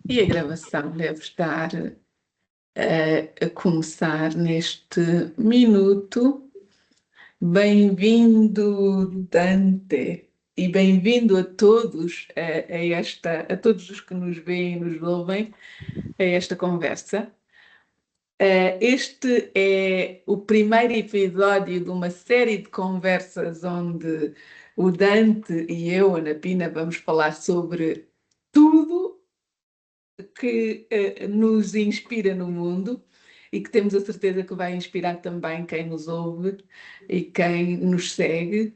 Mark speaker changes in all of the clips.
Speaker 1: E a gravação deve estar a começar neste minuto. Bem-vindo, Dante, e bem-vindo a todos a todos os que nos veem e nos ouvem a esta conversa. Este é o primeiro episódio de uma série de conversas onde o Dante e eu, Ana Pina, vamos falar sobre tudo que nos inspira no mundo e que temos a certeza que vai inspirar também quem nos ouve e quem nos segue.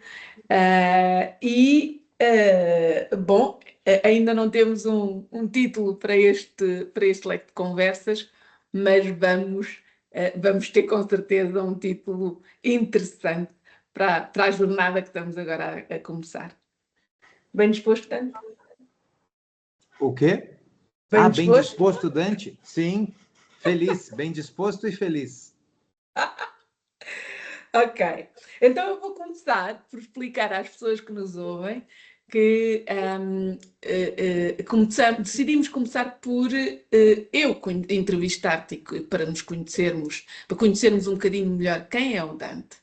Speaker 1: Bom, ainda não temos um título para este leque de conversas, mas vamos ter com certeza um título interessante para a jornada que estamos agora a começar. Bem disposto, Dante?
Speaker 2: O quê?
Speaker 1: Bem
Speaker 2: Bem
Speaker 1: disposto?
Speaker 2: disposto, Dante? Sim, feliz, bem disposto e feliz.
Speaker 1: Ok, então eu vou começar por explicar às pessoas que nos ouvem que decidimos começar por eu entrevistar-te para nos conhecermos, para conhecermos um bocadinho melhor quem é o Dante.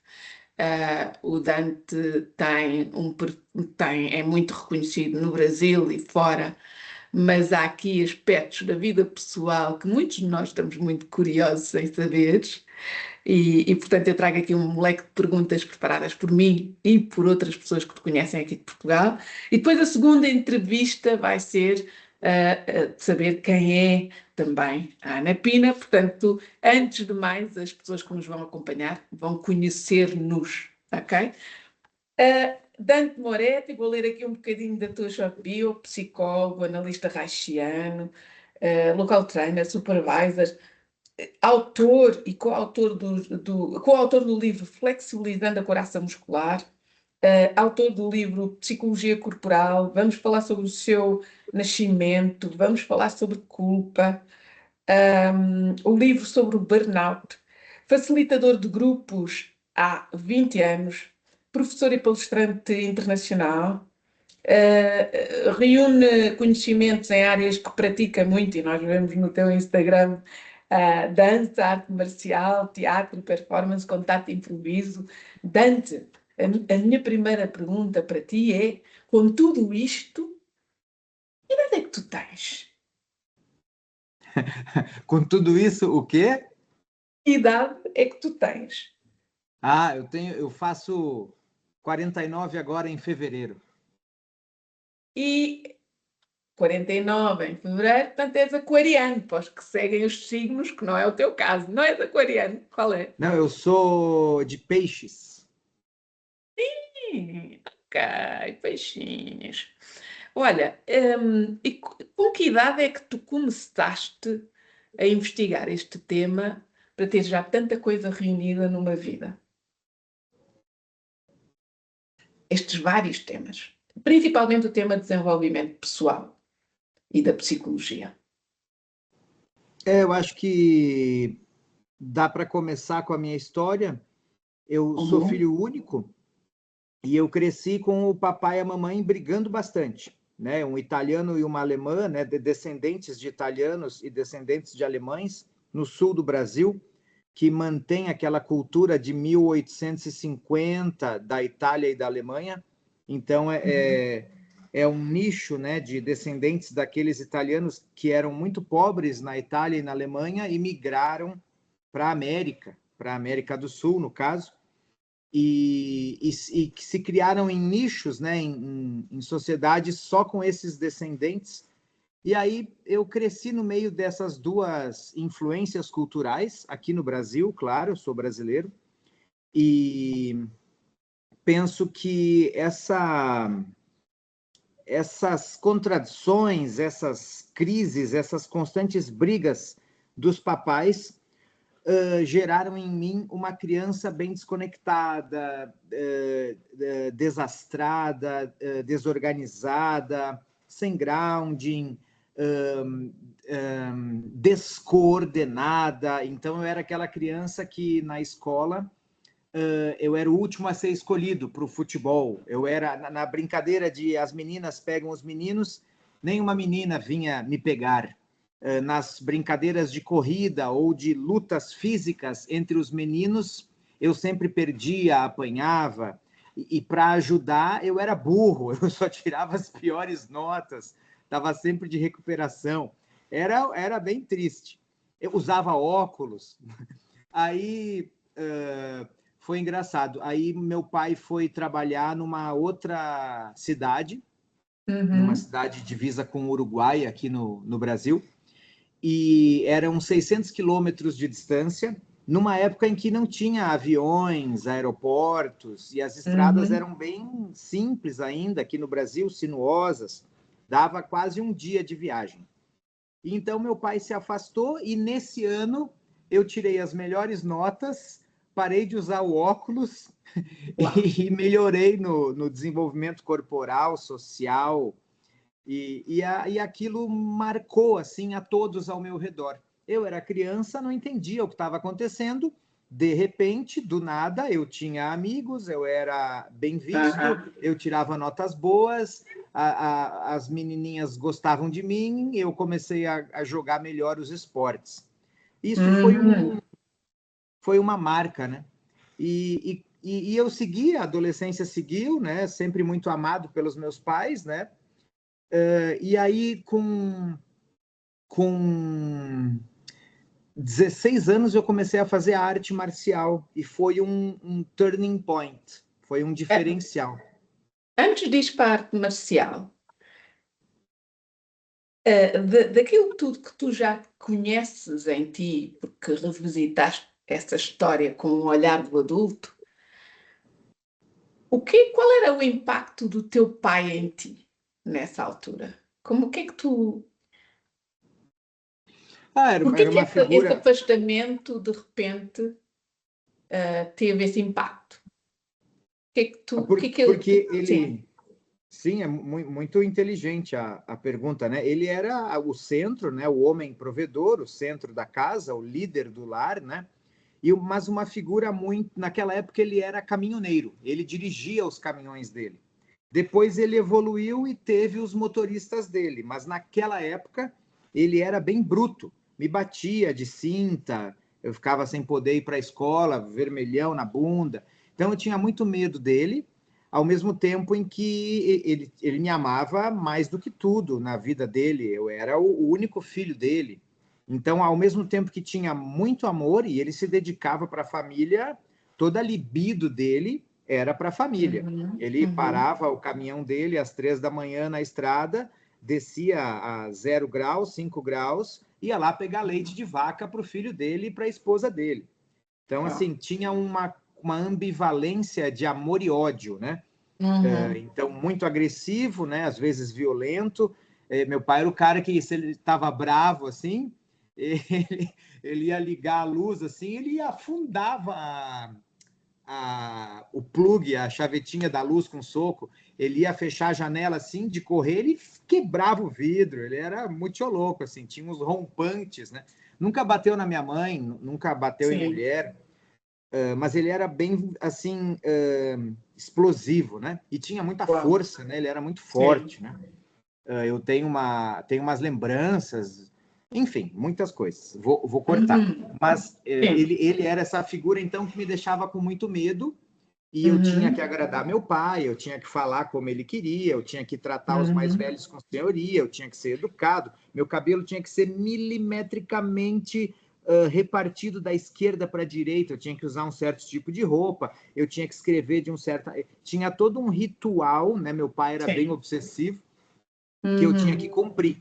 Speaker 1: O Dante é muito reconhecido no Brasil e fora, mas há aqui aspectos da vida pessoal que muitos de nós estamos muito curiosos em saber. Portanto, eu trago aqui um leque de perguntas preparadas por mim e por outras pessoas que te conhecem aqui de Portugal. E depois a segunda entrevista vai ser de saber quem é também a Ana Pina. Portanto, antes de mais, as pessoas que nos vão acompanhar vão conhecer-nos, ok? Dante Moretti, vou ler aqui um bocadinho da tua short bio: psicólogo, analista reichiano, local trainer, supervisor, autor e coautor do livro Flexibilizando a Coraça Muscular, autor do livro Psicologia Corporal. Vamos falar sobre o seu nascimento, vamos falar sobre culpa, o livro sobre o burnout, facilitador de grupos há 20 anos, professor e palestrante internacional. Reúne conhecimentos em áreas que pratica muito, e nós vemos no teu Instagram: dança, arte marcial, teatro, performance, contato e improviso. Dante, a minha primeira pergunta para ti é: com tudo isto, que idade é que tu tens?
Speaker 2: Com tudo isso, o quê?
Speaker 1: Que idade é que tu tens?
Speaker 2: Eu faço 49 agora em fevereiro.
Speaker 1: E 49 em fevereiro, portanto és aquariano, para os que seguem os signos, que não é o teu caso. Não és aquariano, qual é?
Speaker 2: Não, eu sou de peixes.
Speaker 1: Ok, peixinhos. Olha, com que idade é que tu começaste a investigar este tema para ter já tanta coisa reunida numa vida? Estes vários temas, principalmente o tema de desenvolvimento pessoal e da psicologia.
Speaker 2: Eu acho que dá para começar com a minha história. Eu sou
Speaker 1: Uhum.
Speaker 2: filho único e eu cresci com o papai e a mamãe brigando bastante, né? Um italiano e uma alemã, né? Descendentes de italianos e descendentes de alemães no sul do Brasil, que mantém aquela cultura de 1850 da Itália e da Alemanha. Então, é um nicho, né, de descendentes daqueles italianos que eram muito pobres na Itália e na Alemanha e migraram para a América do Sul, no caso, e que se criaram em nichos, né, em sociedades só com esses descendentes. E aí eu cresci no meio dessas duas influências culturais, aqui no Brasil, claro, eu sou brasileiro, e penso que essas contradições, essas crises, essas constantes brigas dos papais geraram em mim uma criança bem desconectada, desastrada, desorganizada, sem grounding, descoordenada. Então, eu era aquela criança que na escola eu era o último a ser escolhido para o futebol. Eu era na brincadeira de as meninas pegam os meninos, nenhuma menina vinha me pegar. nas brincadeiras de corrida ou de lutas físicas entre os meninos, eu sempre perdia, apanhava, e para ajudar eu era burro, eu só tirava as piores notas, estava sempre de recuperação. Era bem triste. Eu usava óculos, aí foi engraçado. Aí meu pai foi trabalhar numa outra cidade, numa
Speaker 1: Uhum.
Speaker 2: cidade divisa com o Uruguai, aqui no Brasil, e eram 600 quilômetros de distância, numa época em que não tinha aviões, aeroportos, e as estradas
Speaker 1: Uhum.
Speaker 2: eram bem simples ainda, aqui no Brasil, sinuosas, dava quase um dia de viagem. Então, meu pai se afastou e nesse ano eu tirei as melhores notas, parei de usar o óculos
Speaker 1: Uau.
Speaker 2: e melhorei no desenvolvimento corporal, social, e aquilo marcou assim a todos ao meu redor. Eu era criança, não entendia o que estava acontecendo. De repente, do nada, eu tinha amigos, eu era bem visto,
Speaker 1: Aham.
Speaker 2: eu tirava notas boas, as menininhas gostavam de mim, eu comecei a jogar melhor os esportes. Isso
Speaker 1: Uhum.
Speaker 2: foi uma marca, né? E eu segui, a adolescência seguiu, né? Sempre muito amado pelos meus pais, né? E aí, com 16 anos, eu comecei a fazer arte marcial e foi um turning point, foi um
Speaker 1: Eh,
Speaker 2: diferencial.
Speaker 1: Antes de ir para a arte marcial, daquilo tudo que tu já conheces em ti, porque revisitaste essa história com o olhar do adulto, qual era o impacto do teu pai em ti nessa altura? O que é que tu, por
Speaker 2: Era
Speaker 1: que
Speaker 2: uma
Speaker 1: esse
Speaker 2: figura.
Speaker 1: afastamento de repente teve esse impacto? O que é que ele,
Speaker 2: Porque
Speaker 1: sim.
Speaker 2: ele. Sim, é muito inteligente a pergunta, né? Ele era o centro, né? O homem provedor, o centro da casa, o líder do lar, né? Mas uma figura muito. Naquela época ele era caminhoneiro, ele dirigia os caminhões dele. Depois ele evoluiu e teve os motoristas dele, mas naquela época ele era bem bruto, me batia de cinta, eu ficava sem poder ir para a escola, vermelhão na bunda. Então eu tinha muito medo dele, ao mesmo tempo em que ele me amava mais do que tudo na vida dele, eu era o único filho dele. Então, ao mesmo tempo que tinha muito amor e ele se dedicava para a família, toda a libido dele era para a família.
Speaker 1: Uhum,
Speaker 2: Ele
Speaker 1: uhum.
Speaker 2: parava o caminhão dele às 3 da manhã na estrada, descia a 0 graus, 5 graus, ia lá pegar leite de vaca para o filho dele e para a esposa dele. Então,
Speaker 1: Uau.
Speaker 2: assim, tinha uma ambivalência de amor e ódio, né?
Speaker 1: Uhum.
Speaker 2: Então, muito agressivo, né? Às vezes violento. Meu pai era o cara que, se ele estava bravo, assim, ele ia ligar a luz, assim, ele afundava o plug, a chavetinha da luz com soco, ele ia fechar a janela assim, de correr, ele quebrava o vidro, ele era muito louco, assim, tinha uns rompantes, né? Nunca bateu na minha mãe, nunca bateu em
Speaker 1: Sim.
Speaker 2: mulher, mas ele era bem, assim, explosivo, né? E tinha muita
Speaker 1: Uau.
Speaker 2: força, né? Ele era muito
Speaker 1: Sim.
Speaker 2: forte, né? Eu tenho umas lembranças, enfim, muitas coisas. Vou cortar.
Speaker 1: Uhum.
Speaker 2: Mas
Speaker 1: Sim.
Speaker 2: ele era essa figura, então, que me deixava com muito medo e eu tinha que
Speaker 1: Uhum.
Speaker 2: agradar meu pai, eu tinha que falar como ele queria, eu tinha que tratar os mais
Speaker 1: Uhum.
Speaker 2: velhos com senhoria, eu tinha que ser educado, meu cabelo tinha que ser milimetricamente repartido da esquerda para a direita, eu tinha que usar um certo tipo de roupa, eu tinha que escrever de um certo. Tinha todo um ritual, né? Meu pai era bem
Speaker 1: Sim.
Speaker 2: obsessivo, que eu tinha que
Speaker 1: Uhum.
Speaker 2: cumprir.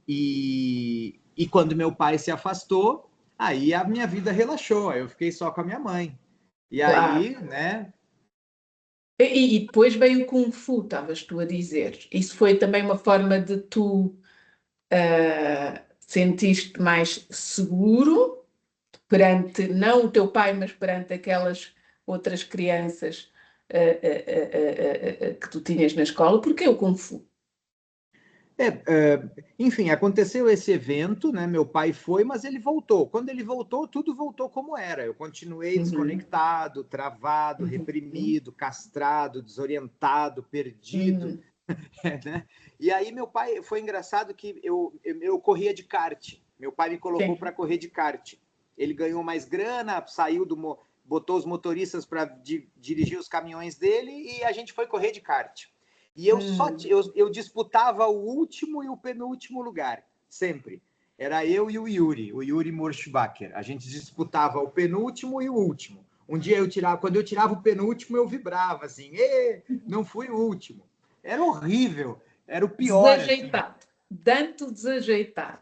Speaker 2: E quando meu pai se afastou, aí a minha vida relaxou, eu fiquei só com a minha mãe. E
Speaker 1: Claro.
Speaker 2: aí, né,
Speaker 1: E depois veio o Kung Fu, estavas tu a dizer. Isso foi também uma forma de tu sentiste mais seguro perante, não o teu pai, mas perante aquelas outras crianças que tu tinhas na escola. Porquê o Kung Fu?
Speaker 2: enfim, aconteceu esse evento, né? Meu pai foi, mas ele voltou. Quando ele voltou, tudo voltou como era. Eu continuei
Speaker 1: Uhum.
Speaker 2: desconectado, travado,
Speaker 1: Uhum.
Speaker 2: reprimido, castrado, desorientado, perdido,
Speaker 1: Uhum.
Speaker 2: né? E aí meu pai foi engraçado que eu corria de kart. Meu pai me colocou
Speaker 1: Sim.
Speaker 2: para correr de kart. Ele ganhou mais grana, saiu botou os motoristas para dirigir os caminhões dele e a gente foi correr de kart. E eu disputava o último e o penúltimo lugar, sempre. Era eu e o Yuri Morschbacher. A gente disputava o penúltimo e o último. Um dia quando eu tirava o penúltimo, eu vibrava assim, não fui o último. Era horrível, era o pior.
Speaker 1: Desajeitado. Assim. Tanto desajeitado.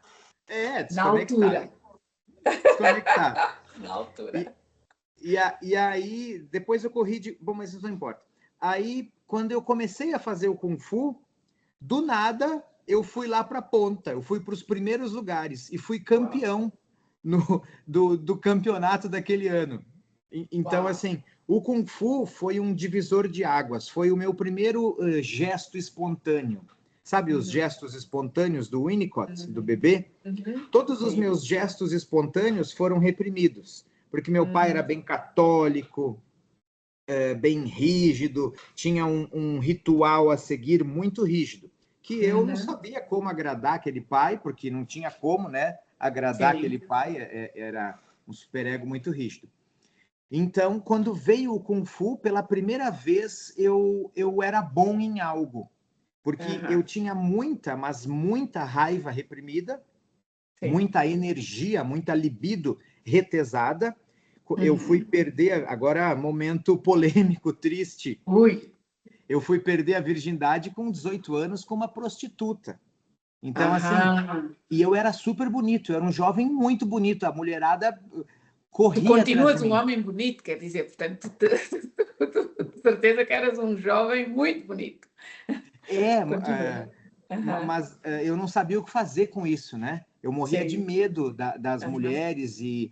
Speaker 1: Na altura.
Speaker 2: Desconectado.
Speaker 1: Na altura.
Speaker 2: E aí, depois eu corri de... Bom, mas isso não importa. Aí, quando eu comecei a fazer o Kung Fu, do nada, eu fui lá para a ponta. Eu fui para os primeiros lugares e fui campeão do campeonato daquele ano. Então, assim, o Kung Fu foi um divisor de águas. Foi o meu primeiro gesto espontâneo. Sabe os gestos espontâneos do Winnicott, do bebê? Todos os meus gestos espontâneos foram reprimidos, porque meu pai era bem católico, bem rígido, tinha um ritual a seguir muito rígido, que eu não sabia como agradar aquele pai, porque não tinha como, né, agradar aquele pai, era um superego muito rígido. Então, quando veio o Kung Fu, pela primeira vez, eu era bom em algo, porque eu tinha muita, mas muita raiva reprimida, muita energia, muita libido retesada. Eu fui perder, agora momento polêmico, triste. Eu fui perder a virgindade com 18 anos com uma prostituta. Então, assim, e eu era super bonito, eu era um jovem muito bonito, a mulherada corria
Speaker 1: tu continuas
Speaker 2: atrás de mim.
Speaker 1: Um homem bonito, quer dizer, portanto, de certeza que eras um jovem muito bonito.
Speaker 2: Mas eu não sabia o que fazer com isso, né? Eu morria de medo das mulheres e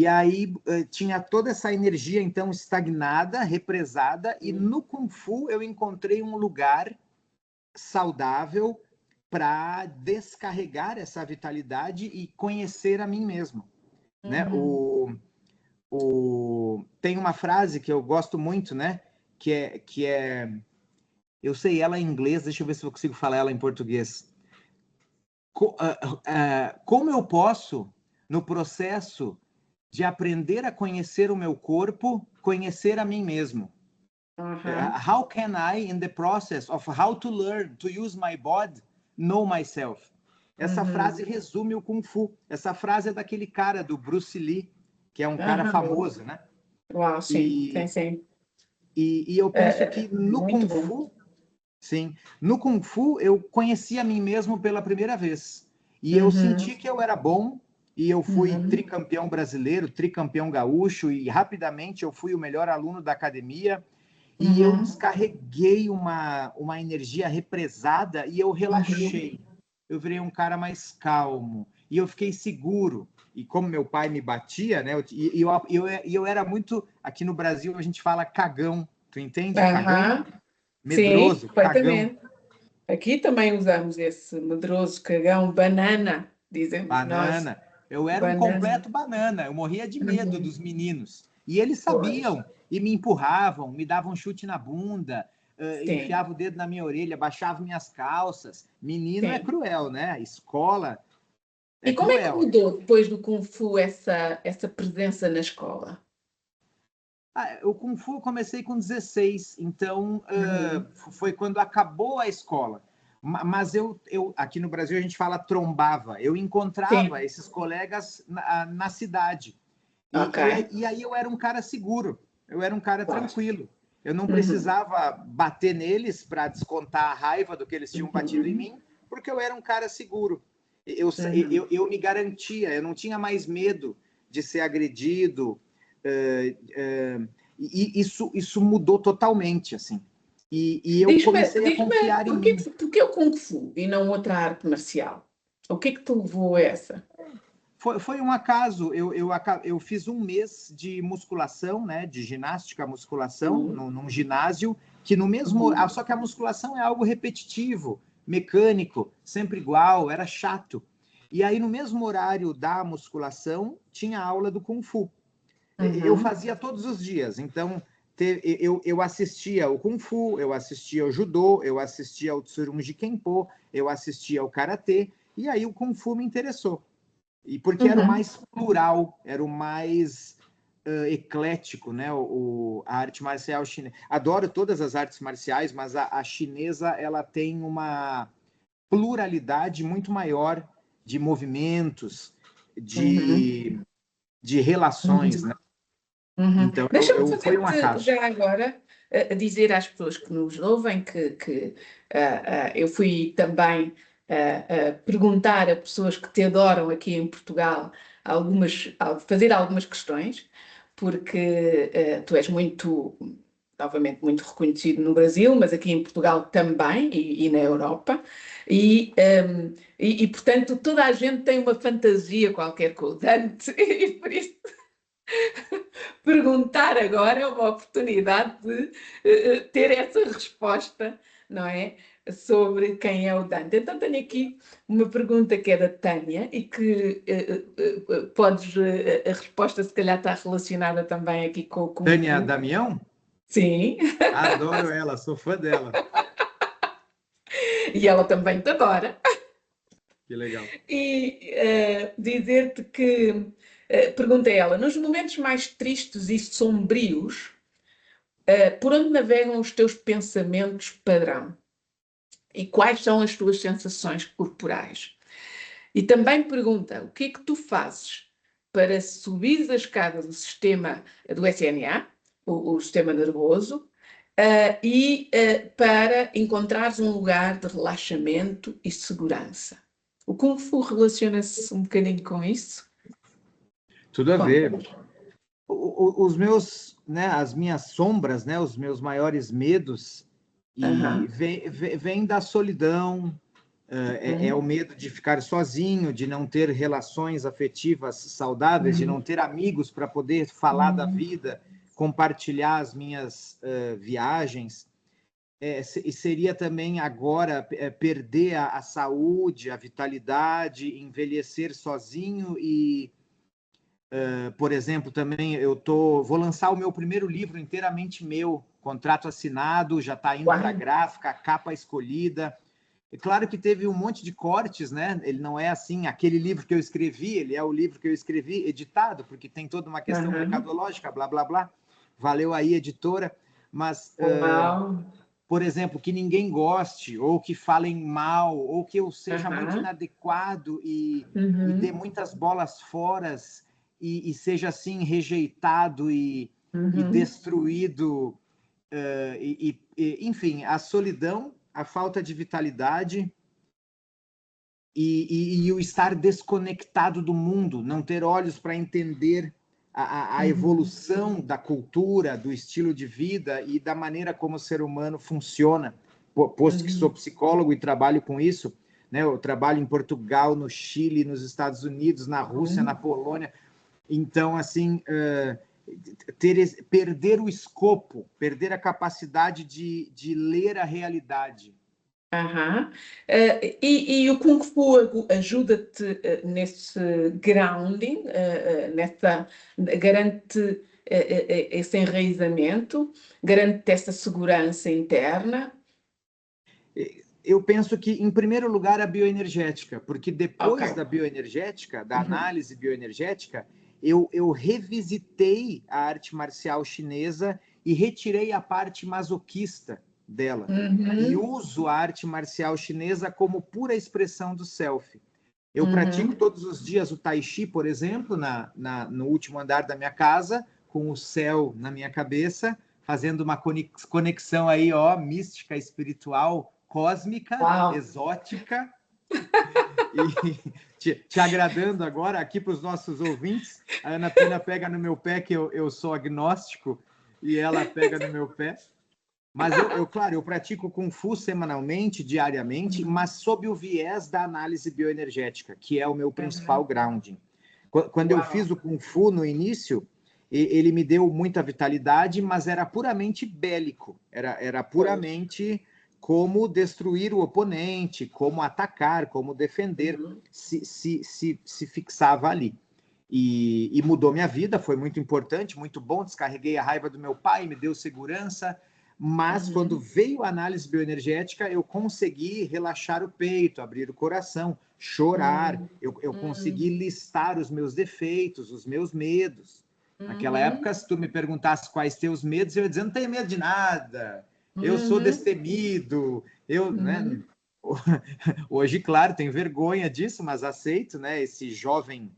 Speaker 2: aí tinha toda essa energia, então, estagnada, represada, e no Kung Fu eu encontrei um lugar saudável para descarregar essa vitalidade e conhecer a mim mesmo. Né? Tem uma frase que eu gosto muito, né? Que é eu sei ela em inglês, deixa eu ver se eu consigo falar ela em português. Como eu posso, no processo de aprender a conhecer o meu corpo, conhecer a mim mesmo? How can I, in the process of how to learn to use my body, know myself? Essa frase resume o Kung Fu. Essa frase é daquele cara, do Bruce Lee, que é um cara famoso, né?
Speaker 1: Uau, sim, sim.
Speaker 2: E eu penso que no Kung Fu, sim, no Kung Fu eu conheci a mim mesmo pela primeira vez. E eu senti que eu era bom, e eu fui tricampeão brasileiro, tricampeão gaúcho, e rapidamente eu fui o melhor aluno da academia. E eu descarreguei uma energia represada e eu relaxei. Eu virei um cara mais calmo. E eu fiquei seguro. E como meu pai me batia, né? Eu era muito... Aqui no Brasil a gente fala cagão. Tu entende? Cagão? Medroso,
Speaker 1: sim, perfeitamente. Cagão. Aqui também usamos esse medroso, cagão, banana, dizemos
Speaker 2: banana.
Speaker 1: Nós.
Speaker 2: Eu era um completo banana. Eu morria de medo dos meninos. E eles sabiam. E me empurravam, me davam um chute na bunda, enfiavam o dedo na minha orelha, baixavam minhas calças. Menino é cruel, né? Escola é
Speaker 1: como
Speaker 2: cruel.
Speaker 1: É que mudou depois do Kung Fu essa presença na escola?
Speaker 2: O Kung Fu eu comecei com 16, então foi quando acabou a escola. Mas eu aqui no Brasil a gente fala trombava. Eu encontrava esses colegas na cidade. E aí eu era um cara seguro, eu era um cara tranquilo. Eu não precisava bater neles para descontar a raiva do que eles tinham batido em mim, porque eu era um cara seguro. Eu me garantia, eu não tinha mais medo de ser agredido. E isso mudou totalmente, assim. E eu comecei a confiar em mim.
Speaker 1: Por que o Kung Fu e não outra arte marcial? O que te levou a essa?
Speaker 2: Foi um acaso. Eu fiz um mês de musculação, né, de ginástica musculação, num ginásio, que no mesmo... Só que a musculação é algo repetitivo, mecânico, sempre igual, era chato. E aí, no mesmo horário da musculação, tinha aula do Kung Fu. Eu fazia todos os dias, então eu assistia ao Kung Fu, eu assistia ao Judô, eu assistia ao Tsurungi Kenpo, eu assistia ao Karatê, E aí o Kung Fu me interessou. E porque era o
Speaker 1: Uhum.
Speaker 2: mais plural, era o mais eclético, né? A arte marcial chinesa. Adoro todas as artes marciais, mas a chinesa ela tem uma pluralidade muito maior de movimentos,
Speaker 1: Uhum.
Speaker 2: de relações, né?
Speaker 1: Uhum. Uhum.
Speaker 2: Então,
Speaker 1: Deixa-me
Speaker 2: foi um
Speaker 1: fazer-te
Speaker 2: acaso.
Speaker 1: já agora dizer às pessoas que nos ouvem que eu fui também perguntar a pessoas que te adoram aqui em Portugal fazer algumas questões, porque tu és muito, novamente, muito reconhecido no Brasil, mas aqui em Portugal também e na Europa. Portanto, toda a gente tem uma fantasia qualquer com o Dante, e por isso perguntar agora é uma oportunidade de ter essa resposta, não é? Sobre quem é o Dante. Então, tenho aqui uma pergunta que é da Tânia e que a resposta se calhar está relacionada também aqui com o Kung
Speaker 2: Tânia
Speaker 1: Fu.
Speaker 2: Damião?
Speaker 1: Sim,
Speaker 2: Adoro ela, sou fã dela.
Speaker 1: e ela também te adora.
Speaker 2: Que legal.
Speaker 1: E dizer-te que, pergunta ela, nos momentos mais tristes e sombrios, por onde navegam os teus pensamentos padrão? E quais são as tuas sensações corporais? E também pergunta: o que é que tu fazes para subir a escada do sistema do SNA, o sistema nervoso, para encontrares um lugar de relaxamento e segurança? O Kung Fu relaciona-se um bocadinho com isso?
Speaker 2: Tudo a ver.
Speaker 1: Conta-nos.
Speaker 2: Os meus, né, as minhas sombras, né, os meus maiores medos e
Speaker 1: Aham.
Speaker 2: vem da solidão, é o
Speaker 1: Uhum.
Speaker 2: medo de ficar sozinho, de não ter relações afetivas saudáveis, de não
Speaker 1: Uhum.
Speaker 2: ter amigos para poder falar da
Speaker 1: Uhum.
Speaker 2: vida, compartilhar as minhas viagens. E seria também agora perder a saúde, a vitalidade, envelhecer sozinho e por exemplo, também vou lançar o meu primeiro livro inteiramente meu, contrato assinado, já está indo para a
Speaker 1: Uau.
Speaker 2: gráfica, capa escolhida. É claro que teve um monte de cortes, né? Ele não é assim, aquele livro que eu escrevi, ele é o livro que eu escrevi editado, porque tem toda uma questão
Speaker 1: Aham.
Speaker 2: mercadológica, blá, blá, blá. Valeu aí, editora. Mas,
Speaker 1: Uau.
Speaker 2: por exemplo, que ninguém goste, ou que falem mal, ou que eu seja muito
Speaker 1: Aham.
Speaker 2: inadequado e dê
Speaker 1: Uhum.
Speaker 2: muitas bolas fora e seja assim rejeitado e
Speaker 1: Uhum.
Speaker 2: destruído. Enfim, a solidão, a falta de vitalidade e o estar desconectado do mundo, não ter olhos para entender a
Speaker 1: Uhum.
Speaker 2: evolução da cultura, do estilo de vida e da maneira como o ser humano funciona. Posto que sou
Speaker 1: Uhum.
Speaker 2: psicólogo e trabalho com isso, né? Eu trabalho em Portugal, no Chile, nos Estados Unidos, na Rússia, na
Speaker 1: Uhum.
Speaker 2: Polônia. Então, assim, perder o escopo, perder a capacidade de ler a realidade.
Speaker 1: Aham. E o Kung Fu ajuda-te nesse grounding, garante esse enraizamento, garante essa segurança interna.
Speaker 2: Eu penso que, em primeiro lugar, a bioenergética, porque
Speaker 1: Ok.
Speaker 2: depois da bioenergética, da
Speaker 1: Uhum.
Speaker 2: análise bioenergética, eu revisitei a arte marcial chinesa e retirei a parte masoquista dela. E
Speaker 1: Uhum.
Speaker 2: uso a arte marcial chinesa como pura expressão do self. Eu pratico
Speaker 1: Uhum.
Speaker 2: todos os dias o Tai Chi, por exemplo, no último andar da minha casa, com o céu na minha cabeça, fazendo uma conexão aí, ó, mística, espiritual, cósmica,
Speaker 1: Uau.
Speaker 2: exótica, e te agradando agora aqui para os nossos ouvintes. A Ana Pina pega no meu pé, que eu sou agnóstico, e ela pega no meu pé. Mas claro, eu pratico Kung Fu semanalmente, diariamente,
Speaker 1: Uhum.
Speaker 2: mas sob o viés da análise bioenergética, que é o meu principal
Speaker 1: Uhum.
Speaker 2: grounding. Quando eu
Speaker 1: Uau.
Speaker 2: fiz o Kung Fu no início, ele me deu muita vitalidade, mas era puramente bélico, era
Speaker 1: Pois.
Speaker 2: puramente como destruir o oponente, como atacar, como defender,
Speaker 1: Uhum.
Speaker 2: se fixava ali. E mudou minha vida, foi muito importante, muito bom, descarreguei a raiva do meu pai, me deu segurança, Mas quando veio a análise bioenergética, eu consegui relaxar o peito, abrir o coração, chorar, eu consegui listar os meus defeitos, os meus medos. Naquela época, se tu me perguntasse quais teus medos, eu ia dizer, não tenho medo de nada, eu sou destemido, né? Hoje, claro, tenho vergonha disso, mas aceito, né? Esse jovem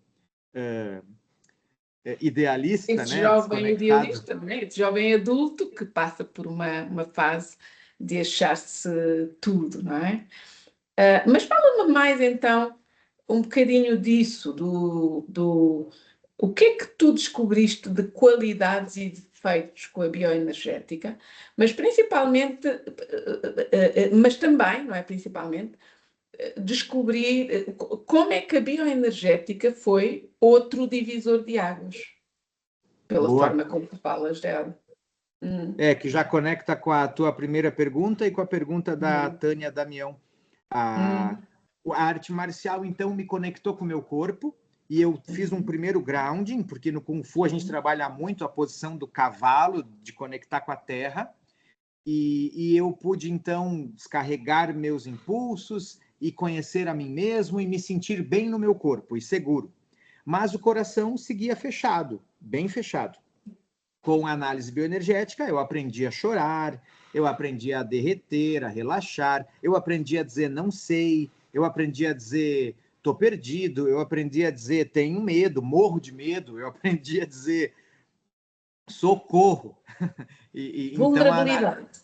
Speaker 2: idealista,
Speaker 1: Esse
Speaker 2: né?
Speaker 1: jovem
Speaker 2: Desconectado.
Speaker 1: idealista, não é? Esse jovem adulto que passa por uma fase de achar-se tudo, não é? Mas fala-me mais então um bocadinho disso, o que é que tu descobriste de qualidades e defeitos com a bioenergética, mas principalmente, mas também, não é principalmente, descobrir como é que a bioenergética foi outro divisor de águas, pela
Speaker 2: Boa.
Speaker 1: forma como tu falas dela.
Speaker 2: Que já conecta com a tua primeira pergunta e com a pergunta da Tânia Damião. A arte marcial, então, me conectou com o meu corpo e eu fiz um primeiro grounding, porque no Kung Fu a gente trabalha muito a posição do cavalo, de conectar com a terra, e eu pude, então, descarregar meus impulsos e conhecer a mim mesmo e me sentir bem no meu corpo e seguro. Mas o coração seguia fechado, bem fechado. Com a análise bioenergética, eu aprendi a chorar, eu aprendi a derreter, a relaxar, eu aprendi a dizer não sei, eu aprendi a dizer tô perdido, eu aprendi a dizer tenho medo, morro de medo, eu aprendi a dizer socorro. Então,
Speaker 1: Vulnerabilidade.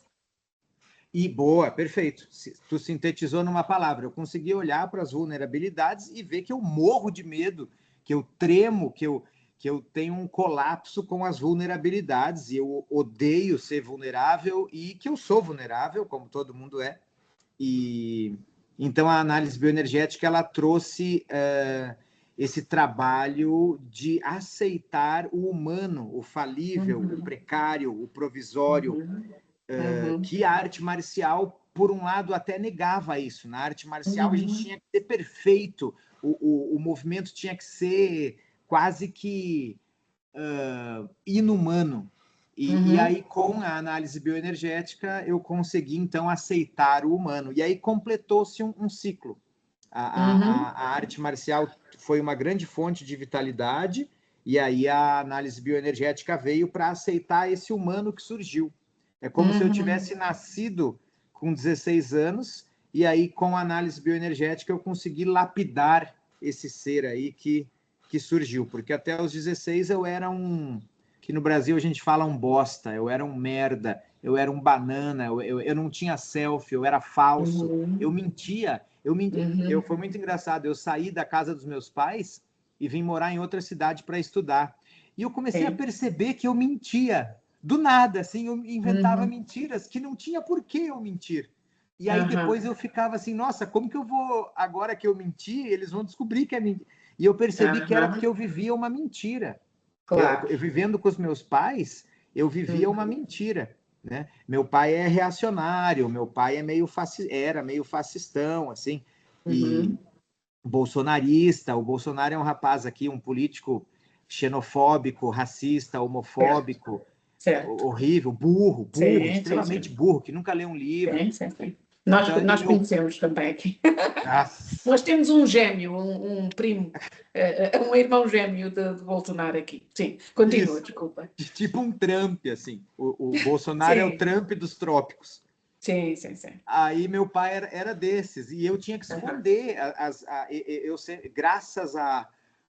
Speaker 2: boa, perfeito. Tu sintetizou numa palavra. Eu consegui olhar para as vulnerabilidades e ver que eu morro de medo, que eu tremo, que eu tenho um colapso com as vulnerabilidades e eu odeio ser vulnerável e que eu sou vulnerável, como todo mundo é. E então a análise bioenergética ela trouxe esse trabalho de aceitar o humano, o falível, o precário, o provisório, que a arte marcial, por um lado, até negava isso. Na arte marcial, a gente tinha que ser perfeito, o movimento tinha que ser quase que inumano. E aí, com a análise bioenergética, eu consegui, então, aceitar o humano. E aí completou-se um ciclo. A arte marcial foi uma grande fonte de vitalidade, e aí a análise bioenergética veio para aceitar esse humano que surgiu. É como se eu tivesse nascido com 16 anos, e aí com a análise bioenergética eu consegui lapidar esse ser aí que surgiu, porque até os 16 eu era que no Brasil a gente fala um bosta, eu era um merda, eu era um banana, eu não tinha selfie, eu era falso, eu mentia, foi muito engraçado, eu saí da casa dos meus pais e vim morar em outra cidade para estudar, e eu comecei a perceber que eu mentia, do nada, assim, eu inventava mentiras que não tinha por que eu mentir. E aí depois eu ficava assim, nossa, como que eu vou, agora que eu menti, eles vão descobrir que é mentira. E eu percebi que era porque eu vivia uma mentira.
Speaker 1: Claro.
Speaker 2: Eu vivendo com os meus pais, eu vivia uma mentira. Né? Meu pai é reacionário, meu pai era meio fascistão, assim, e bolsonarista. O Bolsonaro é um rapaz aqui, um político xenofóbico, racista, homofóbico,
Speaker 1: Certo.
Speaker 2: horrível, burro,
Speaker 1: Sim, sim,
Speaker 2: extremamente
Speaker 1: sim.
Speaker 2: burro, que nunca leu um livro.
Speaker 1: Sim, sim, sim.
Speaker 2: Então,
Speaker 1: Nós conhecemos também aqui.
Speaker 2: Nossa,
Speaker 1: Nós temos um gêmeo, um primo, um irmão gêmeo de Bolsonaro aqui. Sim, continua,
Speaker 2: isso,
Speaker 1: desculpa.
Speaker 2: tipo um Trump, assim. O Bolsonaro é o
Speaker 1: Sim,
Speaker 2: Trump dos trópicos.
Speaker 1: sim, sim, sim.
Speaker 2: Aí meu pai era desses, e eu tinha que
Speaker 1: Aham.
Speaker 2: esconder. Graças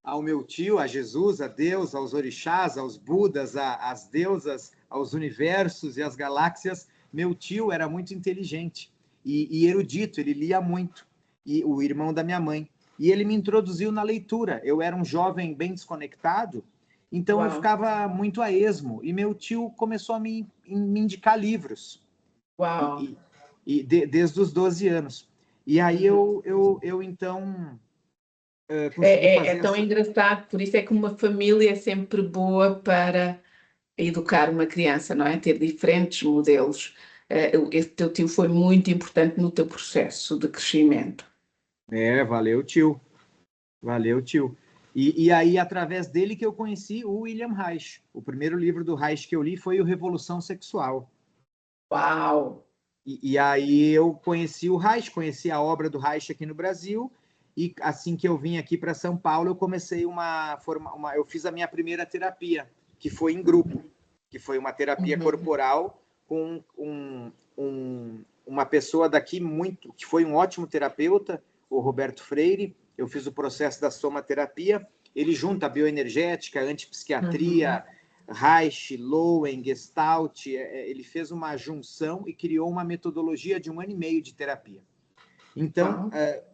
Speaker 2: ao meu tio, a Jesus, a Deus, aos orixás, aos budas, às deusas, aos universos e às galáxias, meu tio era muito inteligente e erudito, ele lia muito, e o irmão da minha mãe. E ele me introduziu na leitura. Eu era um jovem bem desconectado, então eu
Speaker 1: Uau,
Speaker 2: ficava muito a esmo, e meu tio começou a me indicar livros
Speaker 1: uau.
Speaker 2: e, desde os 12 anos. E aí eu então consegui
Speaker 1: É
Speaker 2: fazer
Speaker 1: tão
Speaker 2: essa.
Speaker 1: engraçado, por isso é que uma família é sempre boa para educar uma criança, não é? Ter diferentes modelos. Esse teu tio foi muito importante no teu processo de crescimento.
Speaker 2: Valeu, tio. Valeu, tio. E aí, através dele que eu conheci o William Reich. O primeiro livro do Reich que eu li foi o Revolução Sexual.
Speaker 1: Uau!
Speaker 2: E aí eu conheci o Reich, conheci a obra do Reich aqui no Brasil, e assim que eu vim aqui para São Paulo, eu comecei eu fiz a minha primeira terapia, que foi em grupo, que foi uma terapia corporal com uma pessoa daqui que foi um ótimo terapeuta, o Roberto Freire. Eu fiz o processo da somaterapia, ele junta bioenergética, antipsiquiatria, Reich, Lowen, Gestalt, ele fez uma junção e criou uma metodologia de 1 ano e meio de terapia. Então,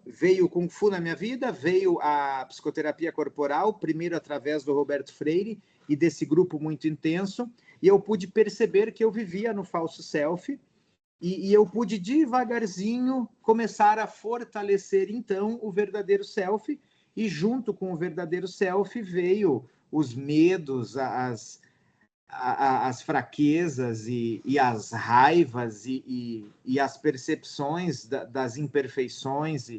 Speaker 2: veio o Kung Fu na minha vida, veio a psicoterapia corporal, primeiro através do Roberto Freire e desse grupo muito intenso, e eu pude perceber que eu vivia no falso self, e eu pude devagarzinho começar a fortalecer, então, o verdadeiro self, e junto com o verdadeiro self veio os medos, as fraquezas e as raivas e as percepções das imperfeições.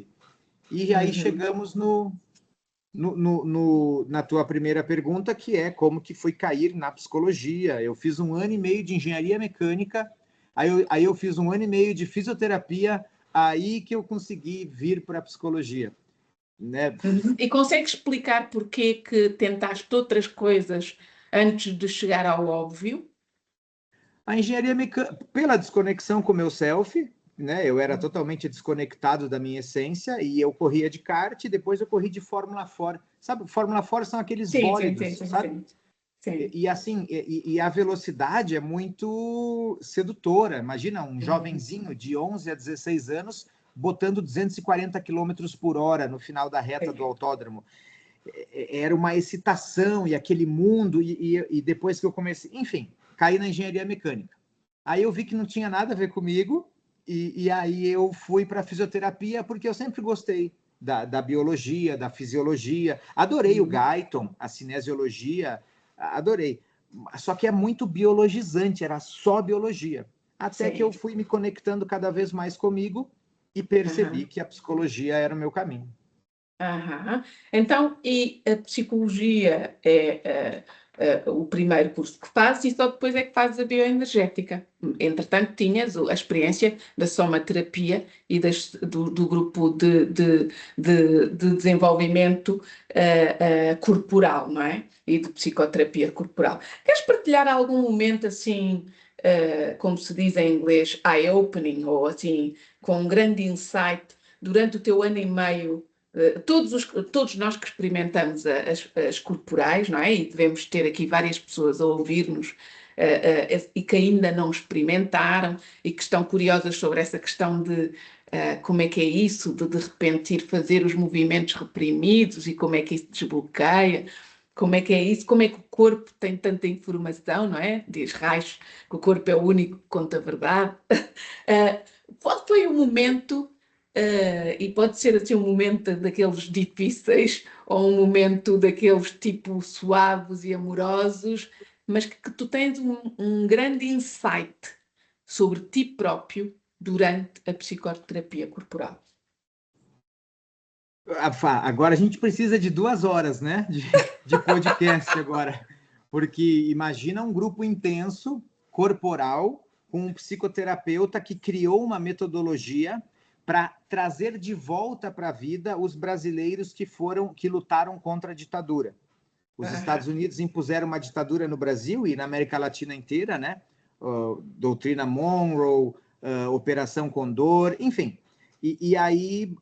Speaker 2: E aí chegamos na tua primeira pergunta, que é como que foi cair na psicologia. Eu fiz 1 ano e meio de engenharia mecânica, aí eu fiz 1 ano e meio de fisioterapia, aí que eu consegui vir para a psicologia. Né?
Speaker 1: E consegue explicar porquê que tentaste outras coisas antes de chegar ao óbvio?
Speaker 2: A engenharia mecânica, pela desconexão com o meu self, né? Eu era totalmente desconectado da minha essência e eu corria de kart e depois eu corri de Fórmula 4. Sabe, Fórmula 4 são aqueles bólidos, sabe?
Speaker 1: Sim.
Speaker 2: E assim, a velocidade é muito sedutora. Imagina um jovenzinho de 11 a 16 anos botando 240 quilômetros por hora no final da reta do autódromo. Era uma excitação e aquele mundo, e depois que eu comecei, enfim, caí na engenharia mecânica. Aí eu vi que não tinha nada a ver comigo, e aí eu fui para a fisioterapia, porque eu sempre gostei da biologia, da fisiologia, adorei o Guyton, a cinesiologia, adorei. Só que é muito biologizante, era só biologia. Até que eu fui me conectando cada vez mais comigo e percebi que a psicologia era o meu caminho.
Speaker 1: Então, e a psicologia é o primeiro curso que fazes e só depois é que fazes a bioenergética. Entretanto, tinhas a experiência da somaterapia e do grupo de desenvolvimento corporal, não é? E de psicoterapia corporal. Queres partilhar algum momento assim, como se diz em inglês, eye-opening, ou assim, com um grande insight durante o teu ano e meio? Todos nós que experimentamos as corporais, não é? E devemos ter aqui várias pessoas a ouvir-nos e que ainda não experimentaram e que estão curiosas sobre essa questão de como é que é isso, de repente ir fazer os movimentos reprimidos e como é que isso desbloqueia. Como é que é isso? Como é que o corpo tem tanta informação, não é? Diz Reich que o corpo é o único que conta a verdade. Qual foi o momento, e pode ser assim um momento daqueles difíceis ou um momento daqueles tipo suaves e amorosos, mas que tu tens um grande insight sobre ti próprio durante a psicoterapia corporal?
Speaker 2: Agora a gente precisa de 2 horas, né, de podcast agora, porque imagina um grupo intenso, corporal, com um psicoterapeuta que criou uma metodologia para trazer de volta para a vida os brasileiros que lutaram contra a ditadura. Os Estados Unidos impuseram uma ditadura no Brasil e na América Latina inteira, né? Doutrina Monroe, Operação Condor, enfim. E aí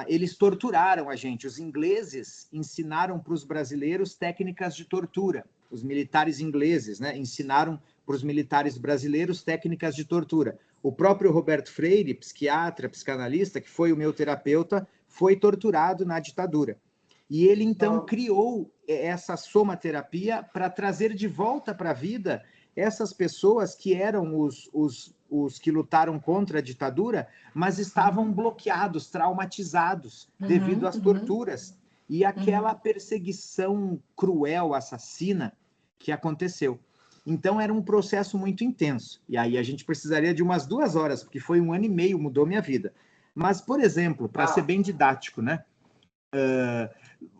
Speaker 2: eles torturaram a gente. Os ingleses ensinaram para os brasileiros técnicas de tortura. Os militares ingleses, né, ensinaram para os militares brasileiros técnicas de tortura. O próprio Roberto Freire, psiquiatra, psicanalista, que foi o meu terapeuta, foi torturado na ditadura. E ele, então, criou essa somaterapia para trazer de volta para a vida essas pessoas que eram os que lutaram contra a ditadura, mas estavam bloqueados, traumatizados devido às torturas e aquela perseguição cruel, assassina que aconteceu. Então, era um processo muito intenso. E aí a gente precisaria de umas 2 horas, porque foi 1 ano e meio, mudou minha vida. Mas, por exemplo, para ser bem didático, né?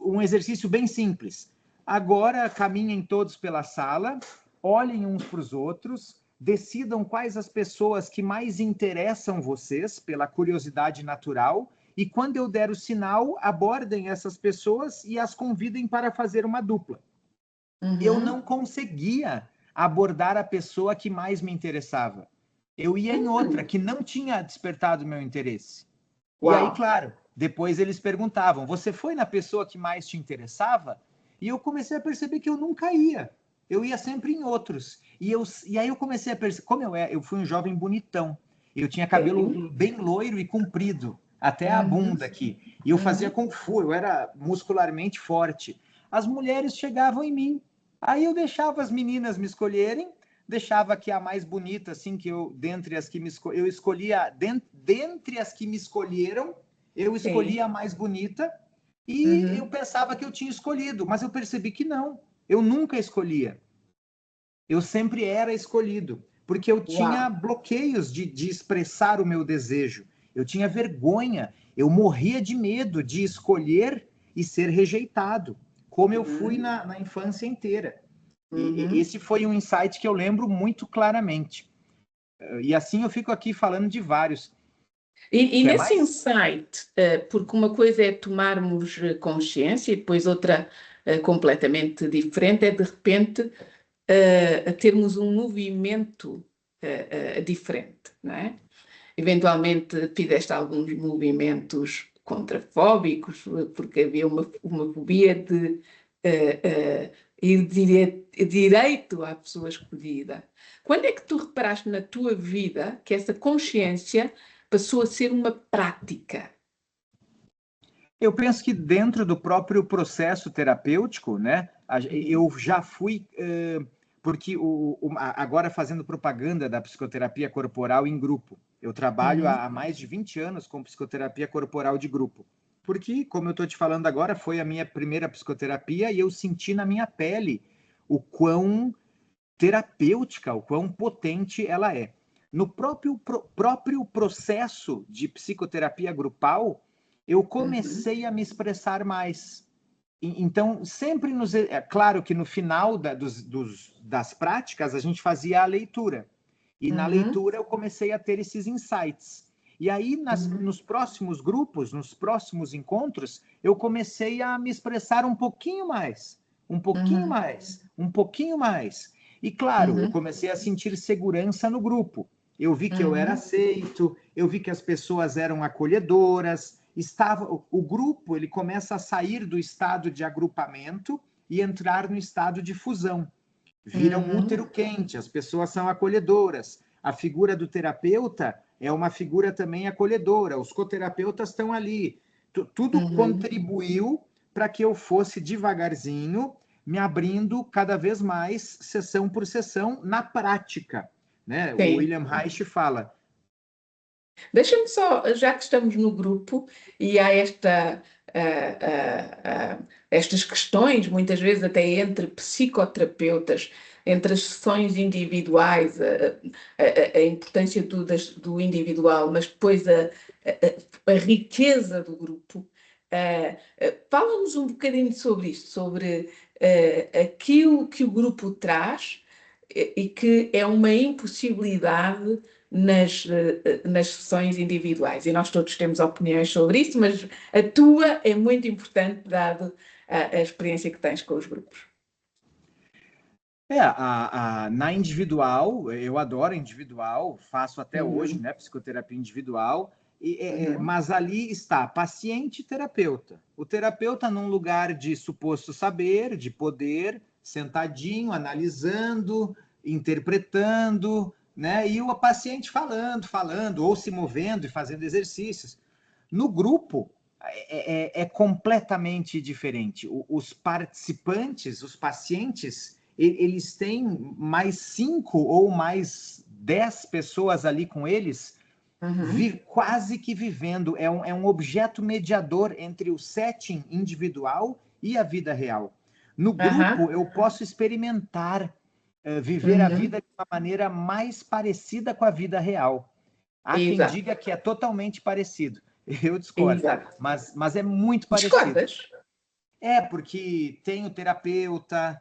Speaker 2: Um exercício bem simples. Agora, caminhem todos pela sala, olhem uns para os outros, decidam quais as pessoas que mais interessam vocês pela curiosidade natural e quando eu der o sinal, abordem essas pessoas e as convidem para fazer uma dupla. Eu não conseguia abordar a pessoa que mais me interessava. Eu ia em outra que não tinha despertado meu interesse. E aí,
Speaker 1: Uau!
Speaker 2: claro, depois eles perguntavam, você foi na pessoa que mais te interessava? E eu comecei a perceber que eu nunca ia. Eu ia sempre em outros. E aí eu comecei a perceber, como eu fui um jovem bonitão. Eu tinha cabelo bem loiro e comprido, até a bunda aqui. E eu fazia Kung Fu, eu era muscularmente forte. As mulheres chegavam em mim. Aí eu deixava as meninas me escolherem, deixava que a mais bonita, assim, que eu, dentre as que me eu escolhia, dentre as que me escolheram, eu escolhi a mais bonita e eu pensava que eu tinha escolhido, mas eu percebi que não, eu nunca escolhia. Eu sempre era escolhido, porque eu tinha
Speaker 1: Uau!
Speaker 2: bloqueios de expressar o meu desejo. Eu tinha vergonha, eu morria de medo de escolher e ser rejeitado, como eu fui na infância inteira. E esse foi um insight que eu lembro muito claramente. E assim eu fico aqui falando de vários.
Speaker 1: E
Speaker 2: Quer
Speaker 1: nesse
Speaker 2: mais?
Speaker 1: insight, porque uma coisa é tomarmos consciência e depois outra completamente diferente é de repente a termos um movimento diferente, não é? Eventualmente fizeste alguns movimentos contrafóbicos, porque havia uma fobia de ir direito à pessoa escolhida. Quando é que tu reparaste na tua vida que essa consciência passou a ser uma prática?
Speaker 2: Eu penso que dentro do próprio processo terapêutico, né, eu já fui, porque agora fazendo propaganda da psicoterapia corporal em grupo, eu trabalho há mais de 20 anos com psicoterapia corporal de grupo. Porque, como eu estou te falando agora, foi a minha primeira psicoterapia e eu senti na minha pele o quão terapêutica, o quão potente ela é. No próprio processo de psicoterapia grupal, eu comecei a me expressar mais. Então, sempre é claro que no final das práticas, a gente fazia a leitura. E na leitura eu comecei a ter esses insights. E aí, nos próximos grupos, nos próximos encontros, eu comecei a me expressar um pouquinho mais, um pouquinho
Speaker 1: Uhum,
Speaker 2: mais, um pouquinho mais. E claro, eu
Speaker 1: uhum,
Speaker 2: comecei a sentir segurança no grupo. Eu vi que eu era
Speaker 1: uhum,
Speaker 2: aceito, eu vi que as pessoas eram acolhedoras, o grupo ele começa a sair do estado de agrupamento e entrar no estado de fusão. Vira um
Speaker 1: uhum,
Speaker 2: útero quente, as pessoas são acolhedoras. A figura do terapeuta é uma figura também acolhedora. Os coterapeutas estão ali. Tudo
Speaker 1: uhum.
Speaker 2: contribuiu para que eu fosse devagarzinho me abrindo cada vez mais, sessão por sessão, na prática. Né? O
Speaker 1: Sim.
Speaker 2: William Reich fala,
Speaker 1: Deixa-me só, já que estamos no grupo e há estas questões, muitas vezes até entre psicoterapeutas, entre as sessões individuais, a importância do individual, mas depois a riqueza do grupo. Fala-nos um bocadinho sobre isto, sobre aquilo que o grupo traz e que é uma impossibilidade nas sessões individuais. E nós todos temos opiniões sobre isso, mas a tua é muito importante, dado a experiência que tens com os grupos.
Speaker 2: na individual, eu adoro individual, faço até hoje,
Speaker 1: Uhum,
Speaker 2: né, psicoterapia individual,
Speaker 1: uhum,
Speaker 2: mas ali está paciente e terapeuta. O terapeuta num lugar de suposto saber, de poder, sentadinho, analisando, interpretando, né, e o paciente falando, ou se movendo e fazendo exercícios. No grupo, é completamente diferente. Os participantes, os pacientes, eles têm mais 5 ou mais 10 pessoas ali com eles,
Speaker 1: uhum,
Speaker 2: quase que vivendo. É um objeto mediador entre o setting individual e a vida real. No
Speaker 1: aham,
Speaker 2: grupo, eu posso experimentar viver a
Speaker 1: uhum,
Speaker 2: vida de uma maneira mais parecida com a vida real. Há quem
Speaker 1: exato,
Speaker 2: diga que é totalmente parecido. Eu discordo,
Speaker 1: exato.
Speaker 2: mas é muito parecido.
Speaker 1: Discordas?
Speaker 2: Porque tem o terapeuta,